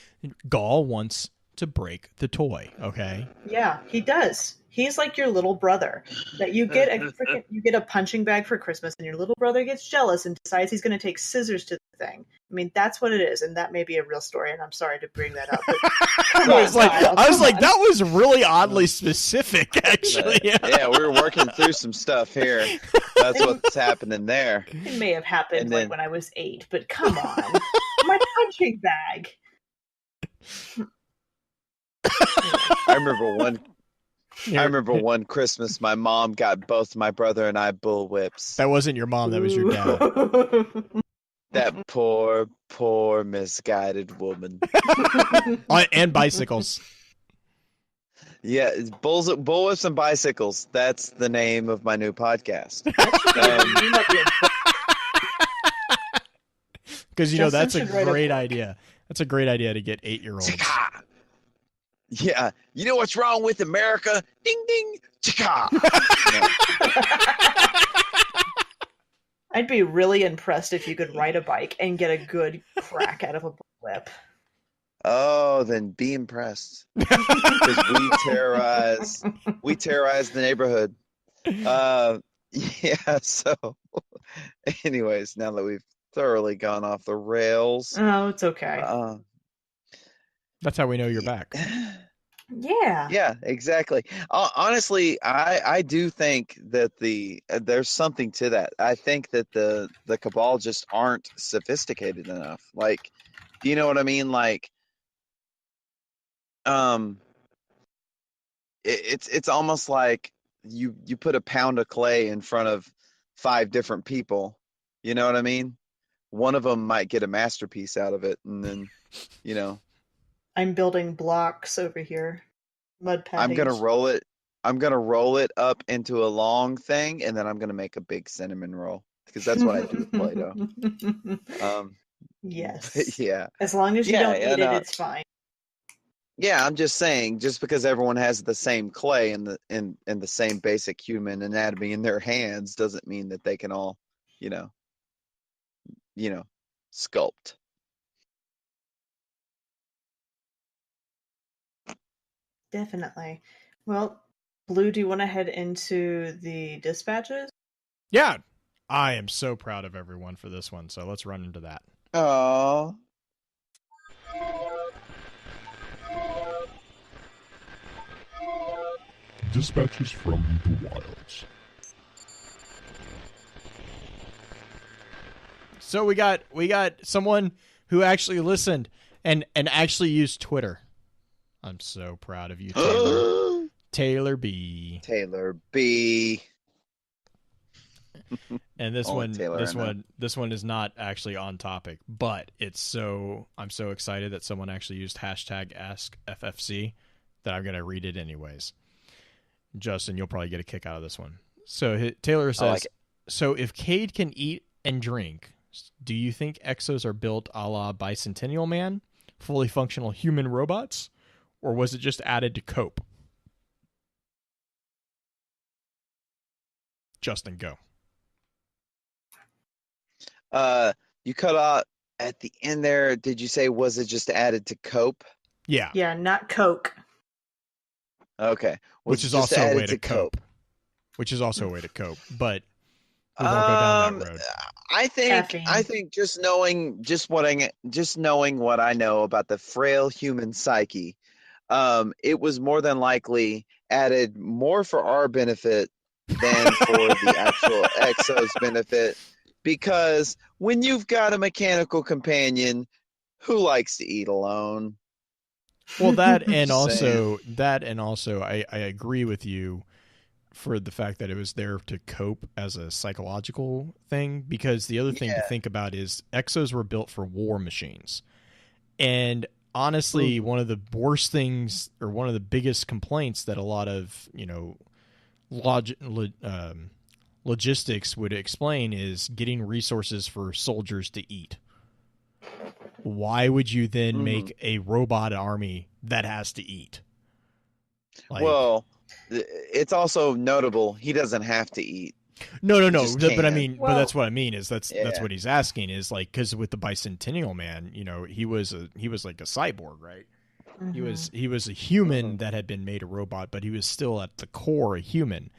Speaker 1: Gaul wants to break the toy. Okay.
Speaker 4: Yeah, he does. He's like your little brother that you get a punching bag for Christmas, and your little brother gets jealous and decides he's going to take scissors to the thing. I mean, that's what it is, and that may be a real story. And I'm sorry to bring that up, but come
Speaker 1: I
Speaker 4: on,
Speaker 1: was like,
Speaker 4: Kyle,
Speaker 1: I was
Speaker 4: come
Speaker 1: like,
Speaker 4: on.
Speaker 1: that was really oddly specific, actually.
Speaker 3: Yeah, we were working through some stuff here. That's what's happening there.
Speaker 4: It may have happened
Speaker 3: And
Speaker 4: like
Speaker 3: then-
Speaker 4: when I was 8, but come on, my punching bag.
Speaker 3: I remember one Christmas my mom got both my brother and I bull whips.
Speaker 1: That wasn't your mom. That was your dad.
Speaker 3: That poor misguided woman.
Speaker 1: And bicycles.
Speaker 3: Yeah, it's bull whips and bicycles. That's the name of my new podcast.
Speaker 1: Because, you know,
Speaker 4: Justin
Speaker 1: that's a
Speaker 4: should write a
Speaker 1: great
Speaker 4: book.
Speaker 1: idea. That's a great idea to get 8-year-olds.
Speaker 3: Chicka! Yeah, you know what's wrong with America? Ding ding, chicka!
Speaker 4: I'd be really impressed if you could ride a bike and get a good crack out of a whip.
Speaker 3: Oh, then be impressed because we terrorize the neighborhood. Yeah. So, anyways, now that we've thoroughly gone off the rails,
Speaker 4: Oh, it's okay.
Speaker 1: That's how we know you're back.
Speaker 4: Yeah.
Speaker 3: yeah, exactly. Honestly, I do think that there's something to that. I think that the Cabal just aren't sophisticated enough. Like, do you know what I mean? Like, it's almost like you put a pound of clay in front of 5 different people. You know what I mean? One of them might get a masterpiece out of it, and then, you know,
Speaker 4: I'm building blocks over here. Mud patties.
Speaker 3: I'm gonna roll it. I'm gonna roll it up into a long thing, and then I'm gonna make a big cinnamon roll because that's what I do with Play-Doh.
Speaker 4: Yes.
Speaker 3: Yeah,
Speaker 4: As long as you
Speaker 3: Yeah,
Speaker 4: don't
Speaker 3: yeah,
Speaker 4: eat
Speaker 3: no.
Speaker 4: it, it's fine.
Speaker 3: yeah. I'm just saying, just because everyone has the same clay and the same basic human anatomy in their hands doesn't mean that they can all, you know, sculpt.
Speaker 4: Definitely. Well, Blue, do you want to head into the dispatches?
Speaker 1: Yeah, I am so proud of everyone for this one. So let's run into that.
Speaker 3: Oh,
Speaker 2: Dispatches from the wilds.
Speaker 1: So we got someone who actually listened and actually used Twitter. I'm so proud of you, Taylor. Taylor B.
Speaker 3: Taylor B.
Speaker 1: And this
Speaker 3: Only
Speaker 1: one,
Speaker 3: Taylor
Speaker 1: this
Speaker 3: I know.
Speaker 1: one, this one is not actually on topic, but I'm so excited that someone actually used hashtag Ask FFC that I'm gonna read it anyways. Justin, you'll probably get a kick out of this one. So Taylor says,
Speaker 3: like it.
Speaker 1: "So if Cade can eat and drink, do you think Exos are built a la Bicentennial Man, fully functional human robots, or was it just added to cope?" Justin, go.
Speaker 3: You cut out at the end there. Did you say was it just added to cope?
Speaker 1: Yeah,
Speaker 4: Yeah, not Coke.
Speaker 3: Okay,
Speaker 1: which is
Speaker 3: just
Speaker 1: also a
Speaker 3: added
Speaker 1: way to cope. Which is also a way to cope, but we won't go down that road.
Speaker 3: I
Speaker 4: Caffeine.
Speaker 3: think just knowing what I know about the frail human psyche, it was more than likely added more for our benefit than for the actual Exo's benefit. Because when you've got a mechanical companion, who likes to eat alone?
Speaker 1: Well, that and
Speaker 3: Just
Speaker 1: also, I agree with you for the fact that it was there to cope as a psychological thing, because the other thing to
Speaker 3: Yeah.
Speaker 1: think about is Exos were built for war machines. And honestly, one of the worst things, or one of the biggest complaints that a lot of, logistics would explain is getting resources for soldiers to eat. Why would you then make a robot army that has to eat?
Speaker 3: Well, it's also notable he doesn't have to eat.
Speaker 1: No.
Speaker 3: just
Speaker 1: But I
Speaker 3: can.
Speaker 1: mean, but
Speaker 4: Well-
Speaker 1: that's what I mean is that's
Speaker 3: Yeah.
Speaker 1: what he's asking is like, because with the Bicentennial Man, he was like a cyborg, right? He was a human that had been made a robot, but he was still at the core a human.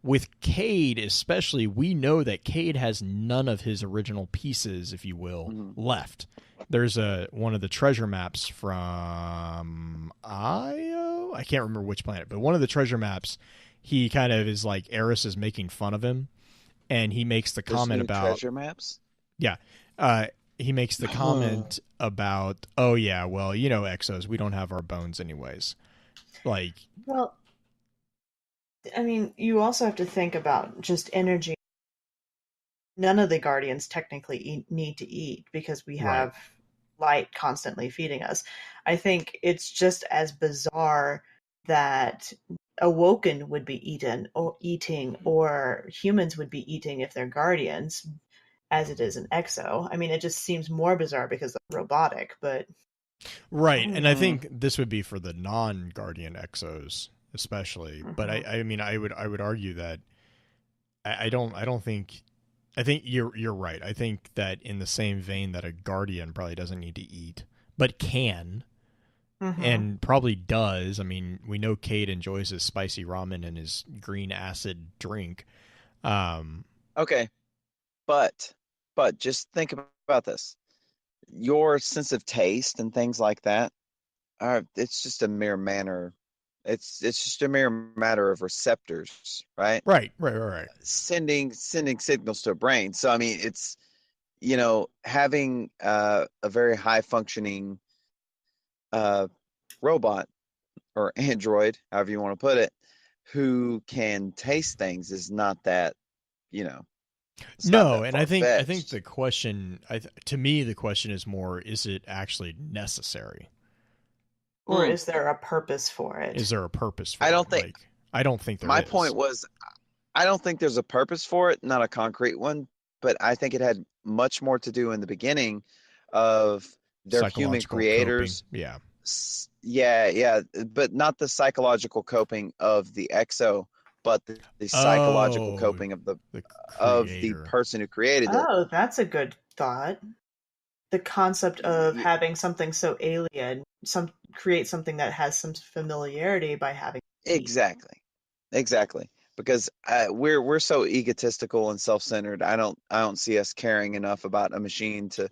Speaker 1: With Cade, especially, we know that Cade has none of his original pieces, if you will, left. There's one of the treasure maps from Io. I can't remember which planet, but one of the treasure maps, he kind of is like Eris is making fun of him, and he makes the
Speaker 3: There's
Speaker 1: comment
Speaker 3: new
Speaker 1: about
Speaker 3: treasure maps.
Speaker 1: yeah. He makes the comment about, oh yeah, well, Exos, we don't have our bones anyways. Like,
Speaker 4: Well, I mean, you also have to think about just energy. None of the Guardians technically need to eat because we have light constantly feeding us. I think it's just as bizarre that Awoken would be eating, or humans would be eating if they're Guardians, as it is an Exo. I mean, it just seems more bizarre because they're robotic, but
Speaker 1: right. And I think this would be for the non-Guardian Exos, especially. But I mean, I would argue that I don't think. I think you're right. I think that in the same vein that a Guardian probably doesn't need to eat, but can, and probably does. I mean, we know Cade enjoys his spicy ramen and his green acid drink.
Speaker 3: Okay, but just think about this. Your sense of taste and things like that, it's just a mere manner. It's just a mere matter of receptors, right?
Speaker 1: Right.
Speaker 3: Sending signals to a brain. So I mean, it's having a very high functioning robot or android, however you want to put it, who can taste things is not that, it's not
Speaker 1: No,
Speaker 3: that
Speaker 1: and I think
Speaker 3: far-fetched.
Speaker 1: the question, to me, the question is more: is it actually necessary?
Speaker 4: or is there a purpose for it?
Speaker 1: Is there a purpose for
Speaker 3: I
Speaker 1: it?
Speaker 3: don't think-
Speaker 1: Like, I don't think there
Speaker 3: My
Speaker 1: is.
Speaker 3: point was, I don't think there's a purpose for it, not a concrete one, but I think it had much more to do in the beginning of their human
Speaker 1: Psychological
Speaker 3: creators.
Speaker 1: coping. Yeah.
Speaker 3: Yeah, but not the psychological coping of the Exo, but the psychological
Speaker 1: Oh,
Speaker 3: coping of the
Speaker 1: creator.
Speaker 3: person who created it.
Speaker 4: Oh, that's a good thought. the concept of having something so alien, create something that has some familiarity by having
Speaker 3: Exactly. Because we're so egotistical and self-centered. I don't see us caring enough about a machine to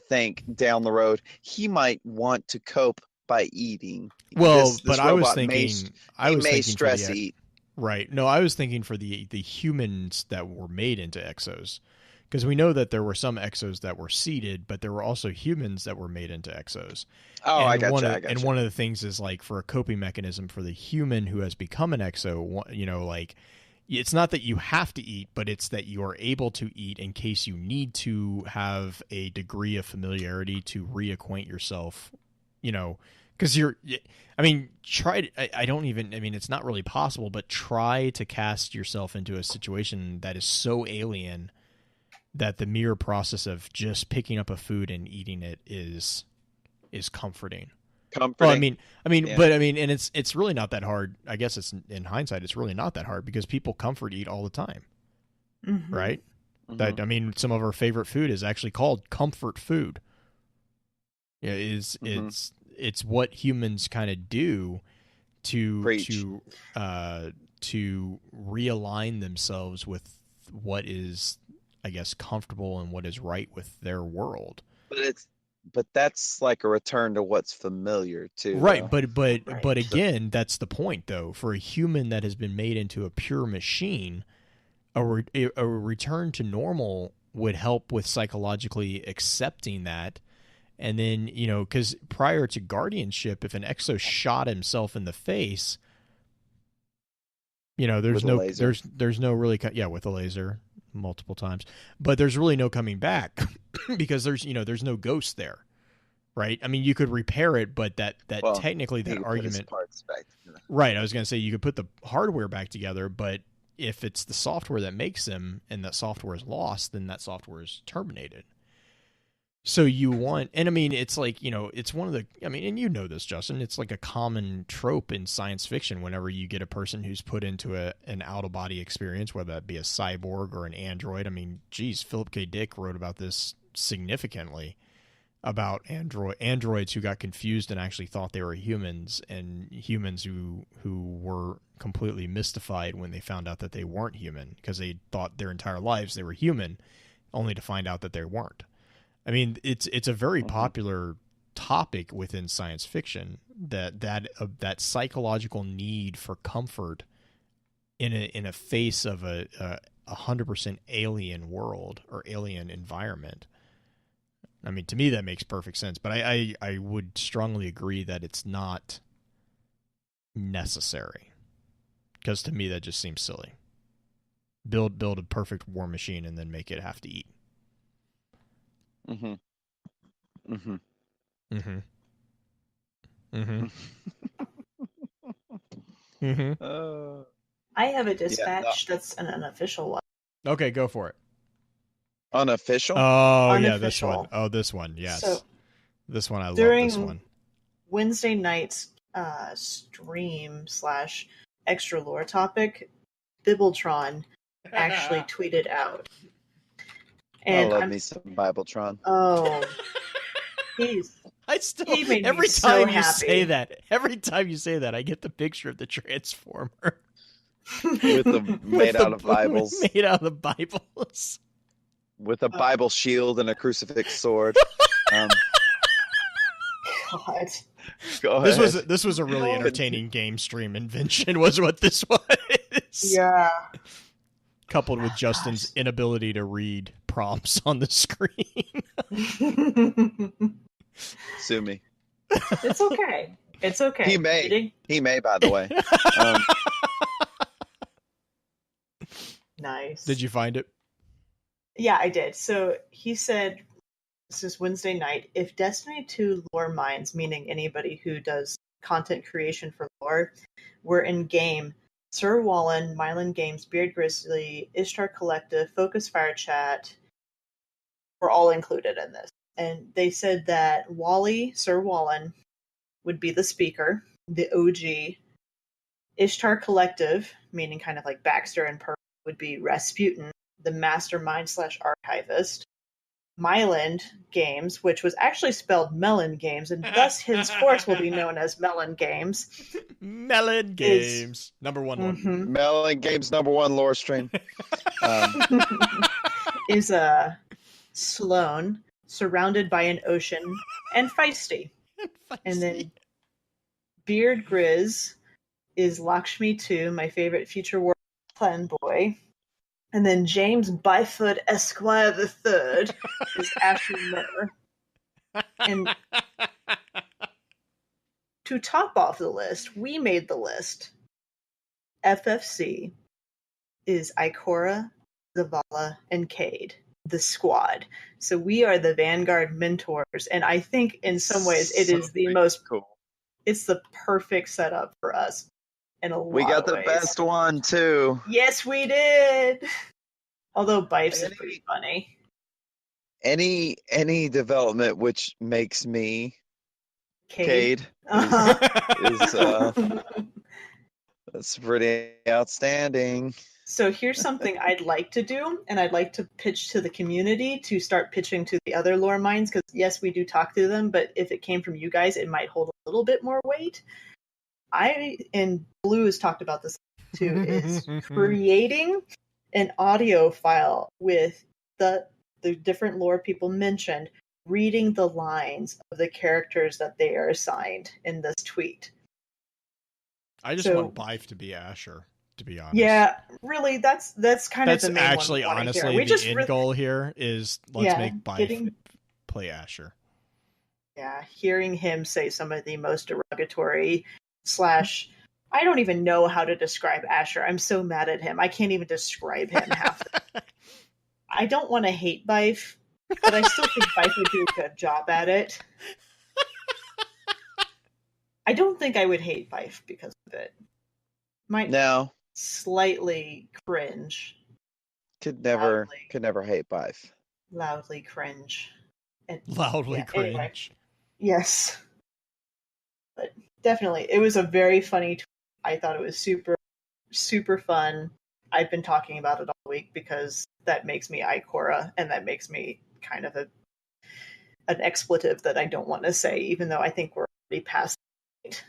Speaker 3: think down the road he might want to cope by eating.
Speaker 1: Well,
Speaker 3: This
Speaker 1: but I was
Speaker 3: robot
Speaker 1: thinking,
Speaker 3: may
Speaker 1: for
Speaker 3: stress
Speaker 1: the
Speaker 3: eat.
Speaker 1: right. No, I was thinking for the humans that were made into exos, because we know that there were some exos that were seeded, but there were also humans that were made into exos.
Speaker 3: Oh,
Speaker 1: And
Speaker 3: I got you.
Speaker 1: And one of the things is like for a coping mechanism for the human who has become an exo, you know, like it's not that you have to eat, but it's that you are able to eat in case you need to have a degree of familiarity to reacquaint yourself, you know, because I mean, I don't even, I mean, it's not really possible, but try to cast yourself into a situation that is so alien that the mere process of just picking up a food and eating it is comforting. Well, I mean, yeah. But I mean, and it's really not that hard. I guess it's in hindsight, it's really not that hard because people comfort eat all the time, right? Mm-hmm. That I mean, some of our favorite food is actually called comfort food. Yeah, it's what humans kind of do to realign themselves with what is, I guess, comfortable and what is right with their world.
Speaker 3: But that's like a return to what's familiar too.
Speaker 1: Right, though. But again, that's the point though. For a human that has been made into a pure machine, a return to normal would help with psychologically accepting that. And then, you know, because prior to guardianship, if an exo shot himself in the face, you know, there's no really with a laser multiple times, but there's really no coming back because there's no ghost there, right? I mean, you could repair it, but technically that argument, right? I was going to say you could put the hardware back together, but if it's the software that makes them and that software is lost, then that software is terminated. So you want, and I mean, it's like, you know, it's one of the, I mean, and you know this, Justin, it's like a common trope in science fiction whenever you get a person who's put into an out-of-body experience, whether that be a cyborg or an android. I mean, geez, Philip K. Dick wrote about this significantly, about androids who got confused and actually thought they were humans, and humans who were completely mystified when they found out that they weren't human because they thought their entire lives they were human, only to find out that they weren't. I mean, it's a very popular topic within science fiction that psychological need for comfort in a face of a 100% alien world or alien environment. I mean, to me that makes perfect sense, but I would strongly agree that it's not necessary, because to me that just seems silly. Build a perfect war machine and then make it have to eat.
Speaker 4: I have a dispatch that's an unofficial one.
Speaker 1: Okay, go for it.
Speaker 3: Unofficial?
Speaker 1: Oh, yeah, this one. Oh, this one, yes. So, this one, I love this one.
Speaker 4: Wednesday night's stream / extra lore topic, Bibletron actually tweeted out.
Speaker 3: And I love me some Bibletron.
Speaker 4: Oh,
Speaker 1: every time you say that, I get the picture of the Transformer
Speaker 3: made out of Bibles, with a Bible shield and a crucifix sword.
Speaker 4: God.
Speaker 3: Go ahead.
Speaker 1: This was a really entertaining game stream invention, was what this was.
Speaker 4: Yeah.
Speaker 1: Coupled with Justin's inability to read prompts on the screen.
Speaker 3: Sue me.
Speaker 4: It's okay. It's okay.
Speaker 3: He may, by the way.
Speaker 4: Nice.
Speaker 1: Did you find it?
Speaker 4: Yeah, I did. So he said, this is Wednesday night, if Destiny 2 lore minds, meaning anybody who does content creation for lore, were in game, Sir Wallen, Mylan Games, Beard Grizzly, Ishtar Collective, Focus Fire Chat were all included in this. And they said that Sir Wallen, would be the speaker, the OG. Ishtar Collective, meaning kind of like Baxter and Pearl, would be Rasputin, the mastermind / archivist. Myland Games, which was actually spelled Melon Games, and thus henceforth will be known as Melon Games.
Speaker 1: Melon Games. Number one lore.
Speaker 3: Melon Games #1 lore stream.
Speaker 4: Is Sloane, surrounded by an ocean, and feisty. And then Beard Grizz is Lakshmi 2, my favorite future war clan boy. And then James Byfoot Esquire III is Asher Murr. And to top off the list, we made the list. FFC is Ikora, Zavala, and Cade, the squad. So we are the Vanguard mentors, and I think in some ways it is the most
Speaker 3: cool.
Speaker 4: It's the perfect setup for us.
Speaker 3: We got the best one too.
Speaker 4: Yes, we did. Although Bife's is pretty funny.
Speaker 3: Any development which makes me Cade is that's pretty outstanding.
Speaker 4: So here's something I'd like to do, and I'd like to pitch to the community to start pitching to the other lore minds, because yes, we do talk to them, but if it came from you guys, it might hold a little bit more weight. And Blue has talked about this too, is creating an audio file with the different lore people mentioned, reading the lines of the characters that they are assigned in this tweet.
Speaker 1: I just want Bife to be Asher, to be honest.
Speaker 4: Yeah, really, that's kind of the main
Speaker 1: actually
Speaker 4: one.
Speaker 1: Honestly, the end goal here is let's make Bife play Asher.
Speaker 4: Yeah, hearing him say some of the most derogatory / I don't even know how to describe Asher. I'm so mad at him. I can't even describe him half. I don't want to hate Bife, but I still think Bife would do a good job at it. I don't think I would hate Bife because of it. Might slightly cringe.
Speaker 3: Could never hate Bife.
Speaker 4: Loudly cringe.
Speaker 1: Cringe.
Speaker 4: Anyway. Yes. But definitely, it was a very funny tweet. I thought it was super, super fun. I've been talking about it all week because that makes me Ikora, and that makes me kind of an expletive that I don't want to say, even though I think we're already past it.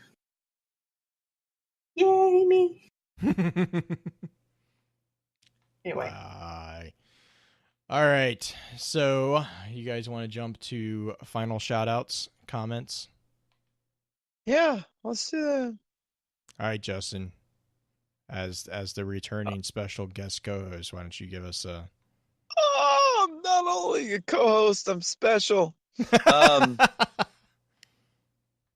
Speaker 4: Yay, me! Anyway.
Speaker 1: Bye. All right. So, you guys want to jump to final shout-outs, comments?
Speaker 3: Yeah, let's do that.
Speaker 1: All right, Justin. As the returning special guest co-host, why don't you give us a...
Speaker 3: Oh, I'm not only a co-host, I'm special.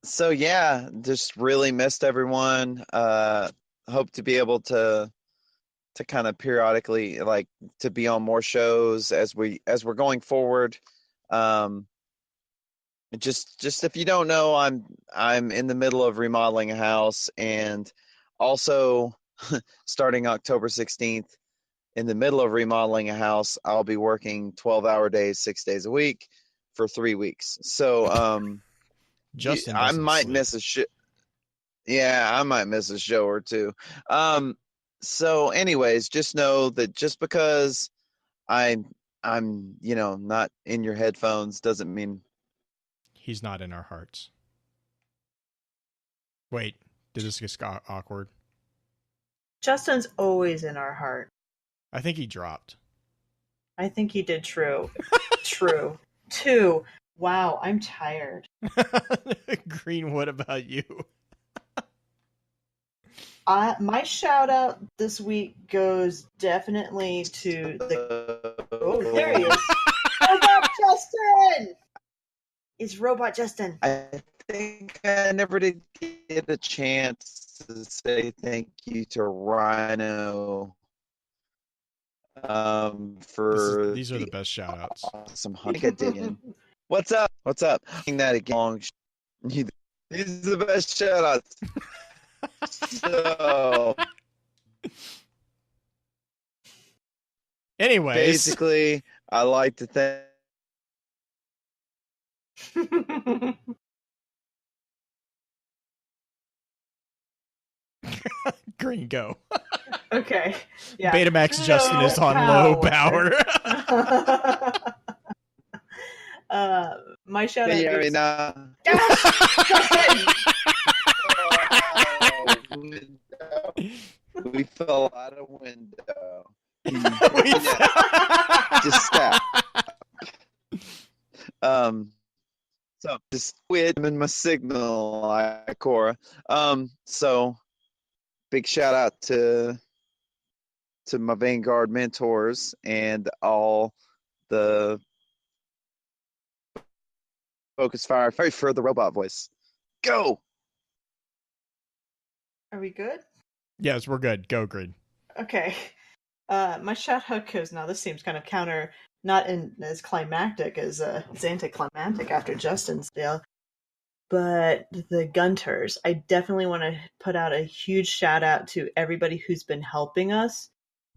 Speaker 3: So yeah, just really missed everyone. Hope to be able to kind of periodically, like, to be on more shows as we're going forward. Just if you don't know, I'm in the middle of remodeling a house, and also starting October 16th, in the middle of remodeling a house, I'll be working 12-hour days, 6 days a week for 3 weeks. So
Speaker 1: Justin,
Speaker 3: I might miss a show. Yeah, I might miss a show or two. So anyways, just know that just because I'm not in your headphones doesn't mean
Speaker 1: he's not in our hearts. Wait, did this get awkward?
Speaker 4: Justin's always in our heart.
Speaker 1: I think he dropped.
Speaker 4: I think he did. True. 2. Wow, I'm tired.
Speaker 1: Green, what about you?
Speaker 4: My shout out this week goes definitely to the... Oh, there he is. Robot Justin! It's Robot Justin.
Speaker 3: I think I never did get a chance to say thank you to Rhino for
Speaker 1: these are the best shout outs.
Speaker 3: Awesome hunting. What's up? Doing that again. These are the best shout outs. So
Speaker 1: anyways,
Speaker 3: basically, I like to thank
Speaker 1: Green, go.
Speaker 4: Okay. Yeah.
Speaker 1: Betamax Justin is on low power.
Speaker 4: My shout
Speaker 3: Can
Speaker 4: out
Speaker 3: you hear me
Speaker 4: goes.
Speaker 3: now?
Speaker 4: Gosh, Justin!
Speaker 3: Oh, window. We fell out of window. Just step. So just quit in my signal, Cora. So big shout out to my Vanguard mentors and all the focus fire for the robot voice. Go.
Speaker 4: Are we good?
Speaker 1: Yes, we're good. Go, Grid.
Speaker 4: Okay. My shout out goes, now this seems kind of counter, not as climactic as it's anticlimactic after Justin's deal, but the Gunters. I definitely want to put out a huge shout out to everybody who's been helping us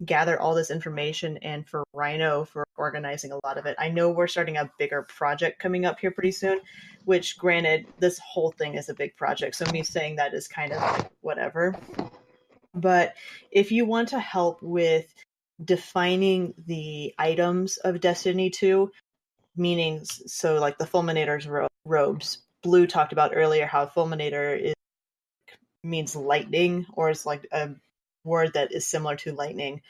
Speaker 4: gather all this information, and for Rhino for organizing a lot of it. I know we're starting a bigger project coming up here pretty soon, which granted, this whole thing is a big project, so me saying that is kind of whatever. But if you want to help with defining the items of Destiny 2, meaning, so like the Fulminator's robes, Blue talked about earlier how Fulminator means lightning, or it's like a word that is similar to lightning.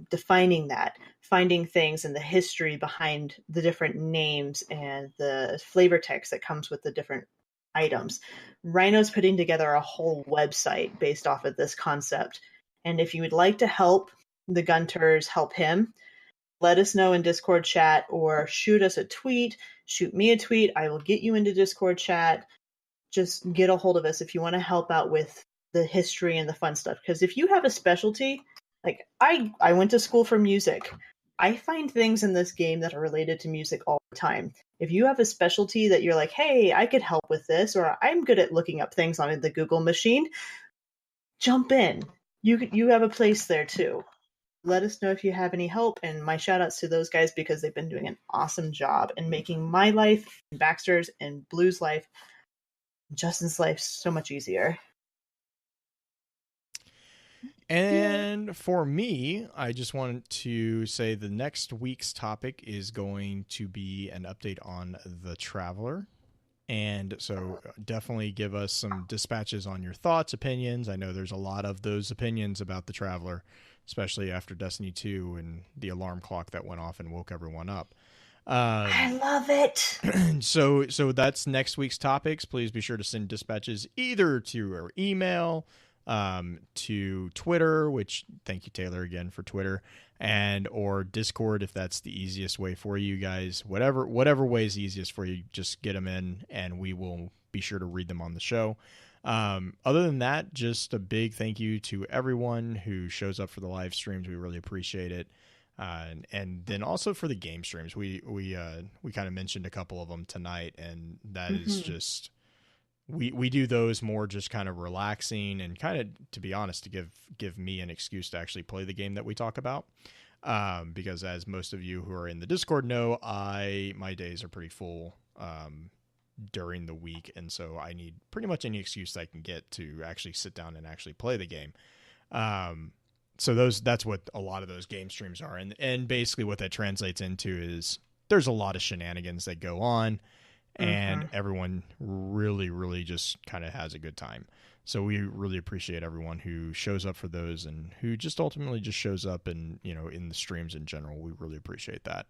Speaker 4: Defining that, finding things and the history behind the different names and the flavor text that comes with the different items. Rhino's putting together a whole website based off of this concept. And if you would like to help the Gunters help him, let us know in Discord chat or shoot us a tweet. Shoot me a tweet. I will get you into Discord chat. Just get a hold of us if you want to help out with the history and the fun stuff. Because if you have a specialty, like I went to school for music. I find things in this game that are related to music all the time. If you have a specialty that you're like, hey, I could help with this, or I'm good at looking up things on the Google machine, jump in. You have a place there too. Let us know if you have any help, and my shout outs to those guys because they've been doing an awesome job in making my life, Baxter's, and Blue's life, Justin's life so much easier.
Speaker 1: And for me, I just wanted to say the next week's topic is going to be an update on the Traveler. And so definitely give us some dispatches on your thoughts, opinions. I know there's a lot of those opinions about the Traveler, especially after Destiny 2 and the alarm clock that went off and woke everyone up.
Speaker 4: I love it.
Speaker 1: So that's next week's topics. Please be sure to send dispatches either to our email, to Twitter, which thank you, Taylor, again for Twitter, and or Discord if that's the easiest way for you guys. Whatever way is easiest for you, just get them in and we will be sure to read them on the show. Other than that, just a big thank you to everyone who shows up for the live streams. We really appreciate it. And then also for the game streams, we kind of mentioned a couple of them tonight, and that is just, we do those more just kind of relaxing and kind of, to be honest, to give me an excuse to actually play the game that we talk about. Because as most of you who are in the Discord know, my days are pretty full, during the week. And so I need pretty much any excuse I can get to actually sit down and actually play the game. So that's what a lot of those game streams are. And basically what that translates into is there's a lot of shenanigans that go on, and everyone really, really just kind of has a good time. So we really appreciate everyone who shows up for those and who just ultimately just shows up and, in the streams in general. We really appreciate that.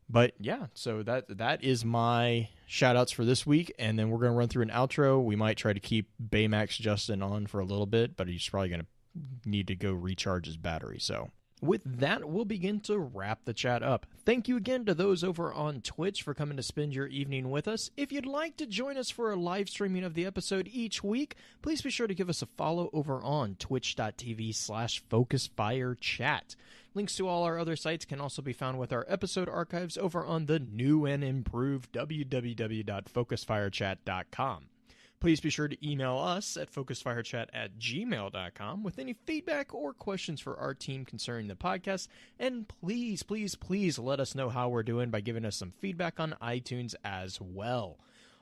Speaker 1: But yeah, so that is my shout outs for this week. And then we're going to run through an outro. We might try to keep Baymax Justin on for a little bit, but he's probably going to need to go recharge his battery. So with that, we'll begin to wrap the chat up. Thank you again to those over on Twitch for coming to spend your evening with us. If you'd like to join us for a live streaming of the episode each week, please be sure to give us a follow over on twitch.tv/FocusFireChat. Links to all our other sites can also be found with our episode archives over on the new and improved www.focusfirechat.com. Please be sure to email us at focusfirechat@gmail.com with any feedback or questions for our team concerning the podcast. And please, please, please let us know how we're doing by giving us some feedback on iTunes as well.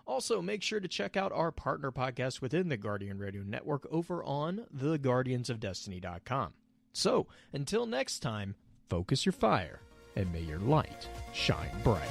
Speaker 1: Also, make sure to check out our partner podcast within the Guardian Radio Network over on theguardiansofdestiny.com. So, until next time, focus your fire and may your light shine bright.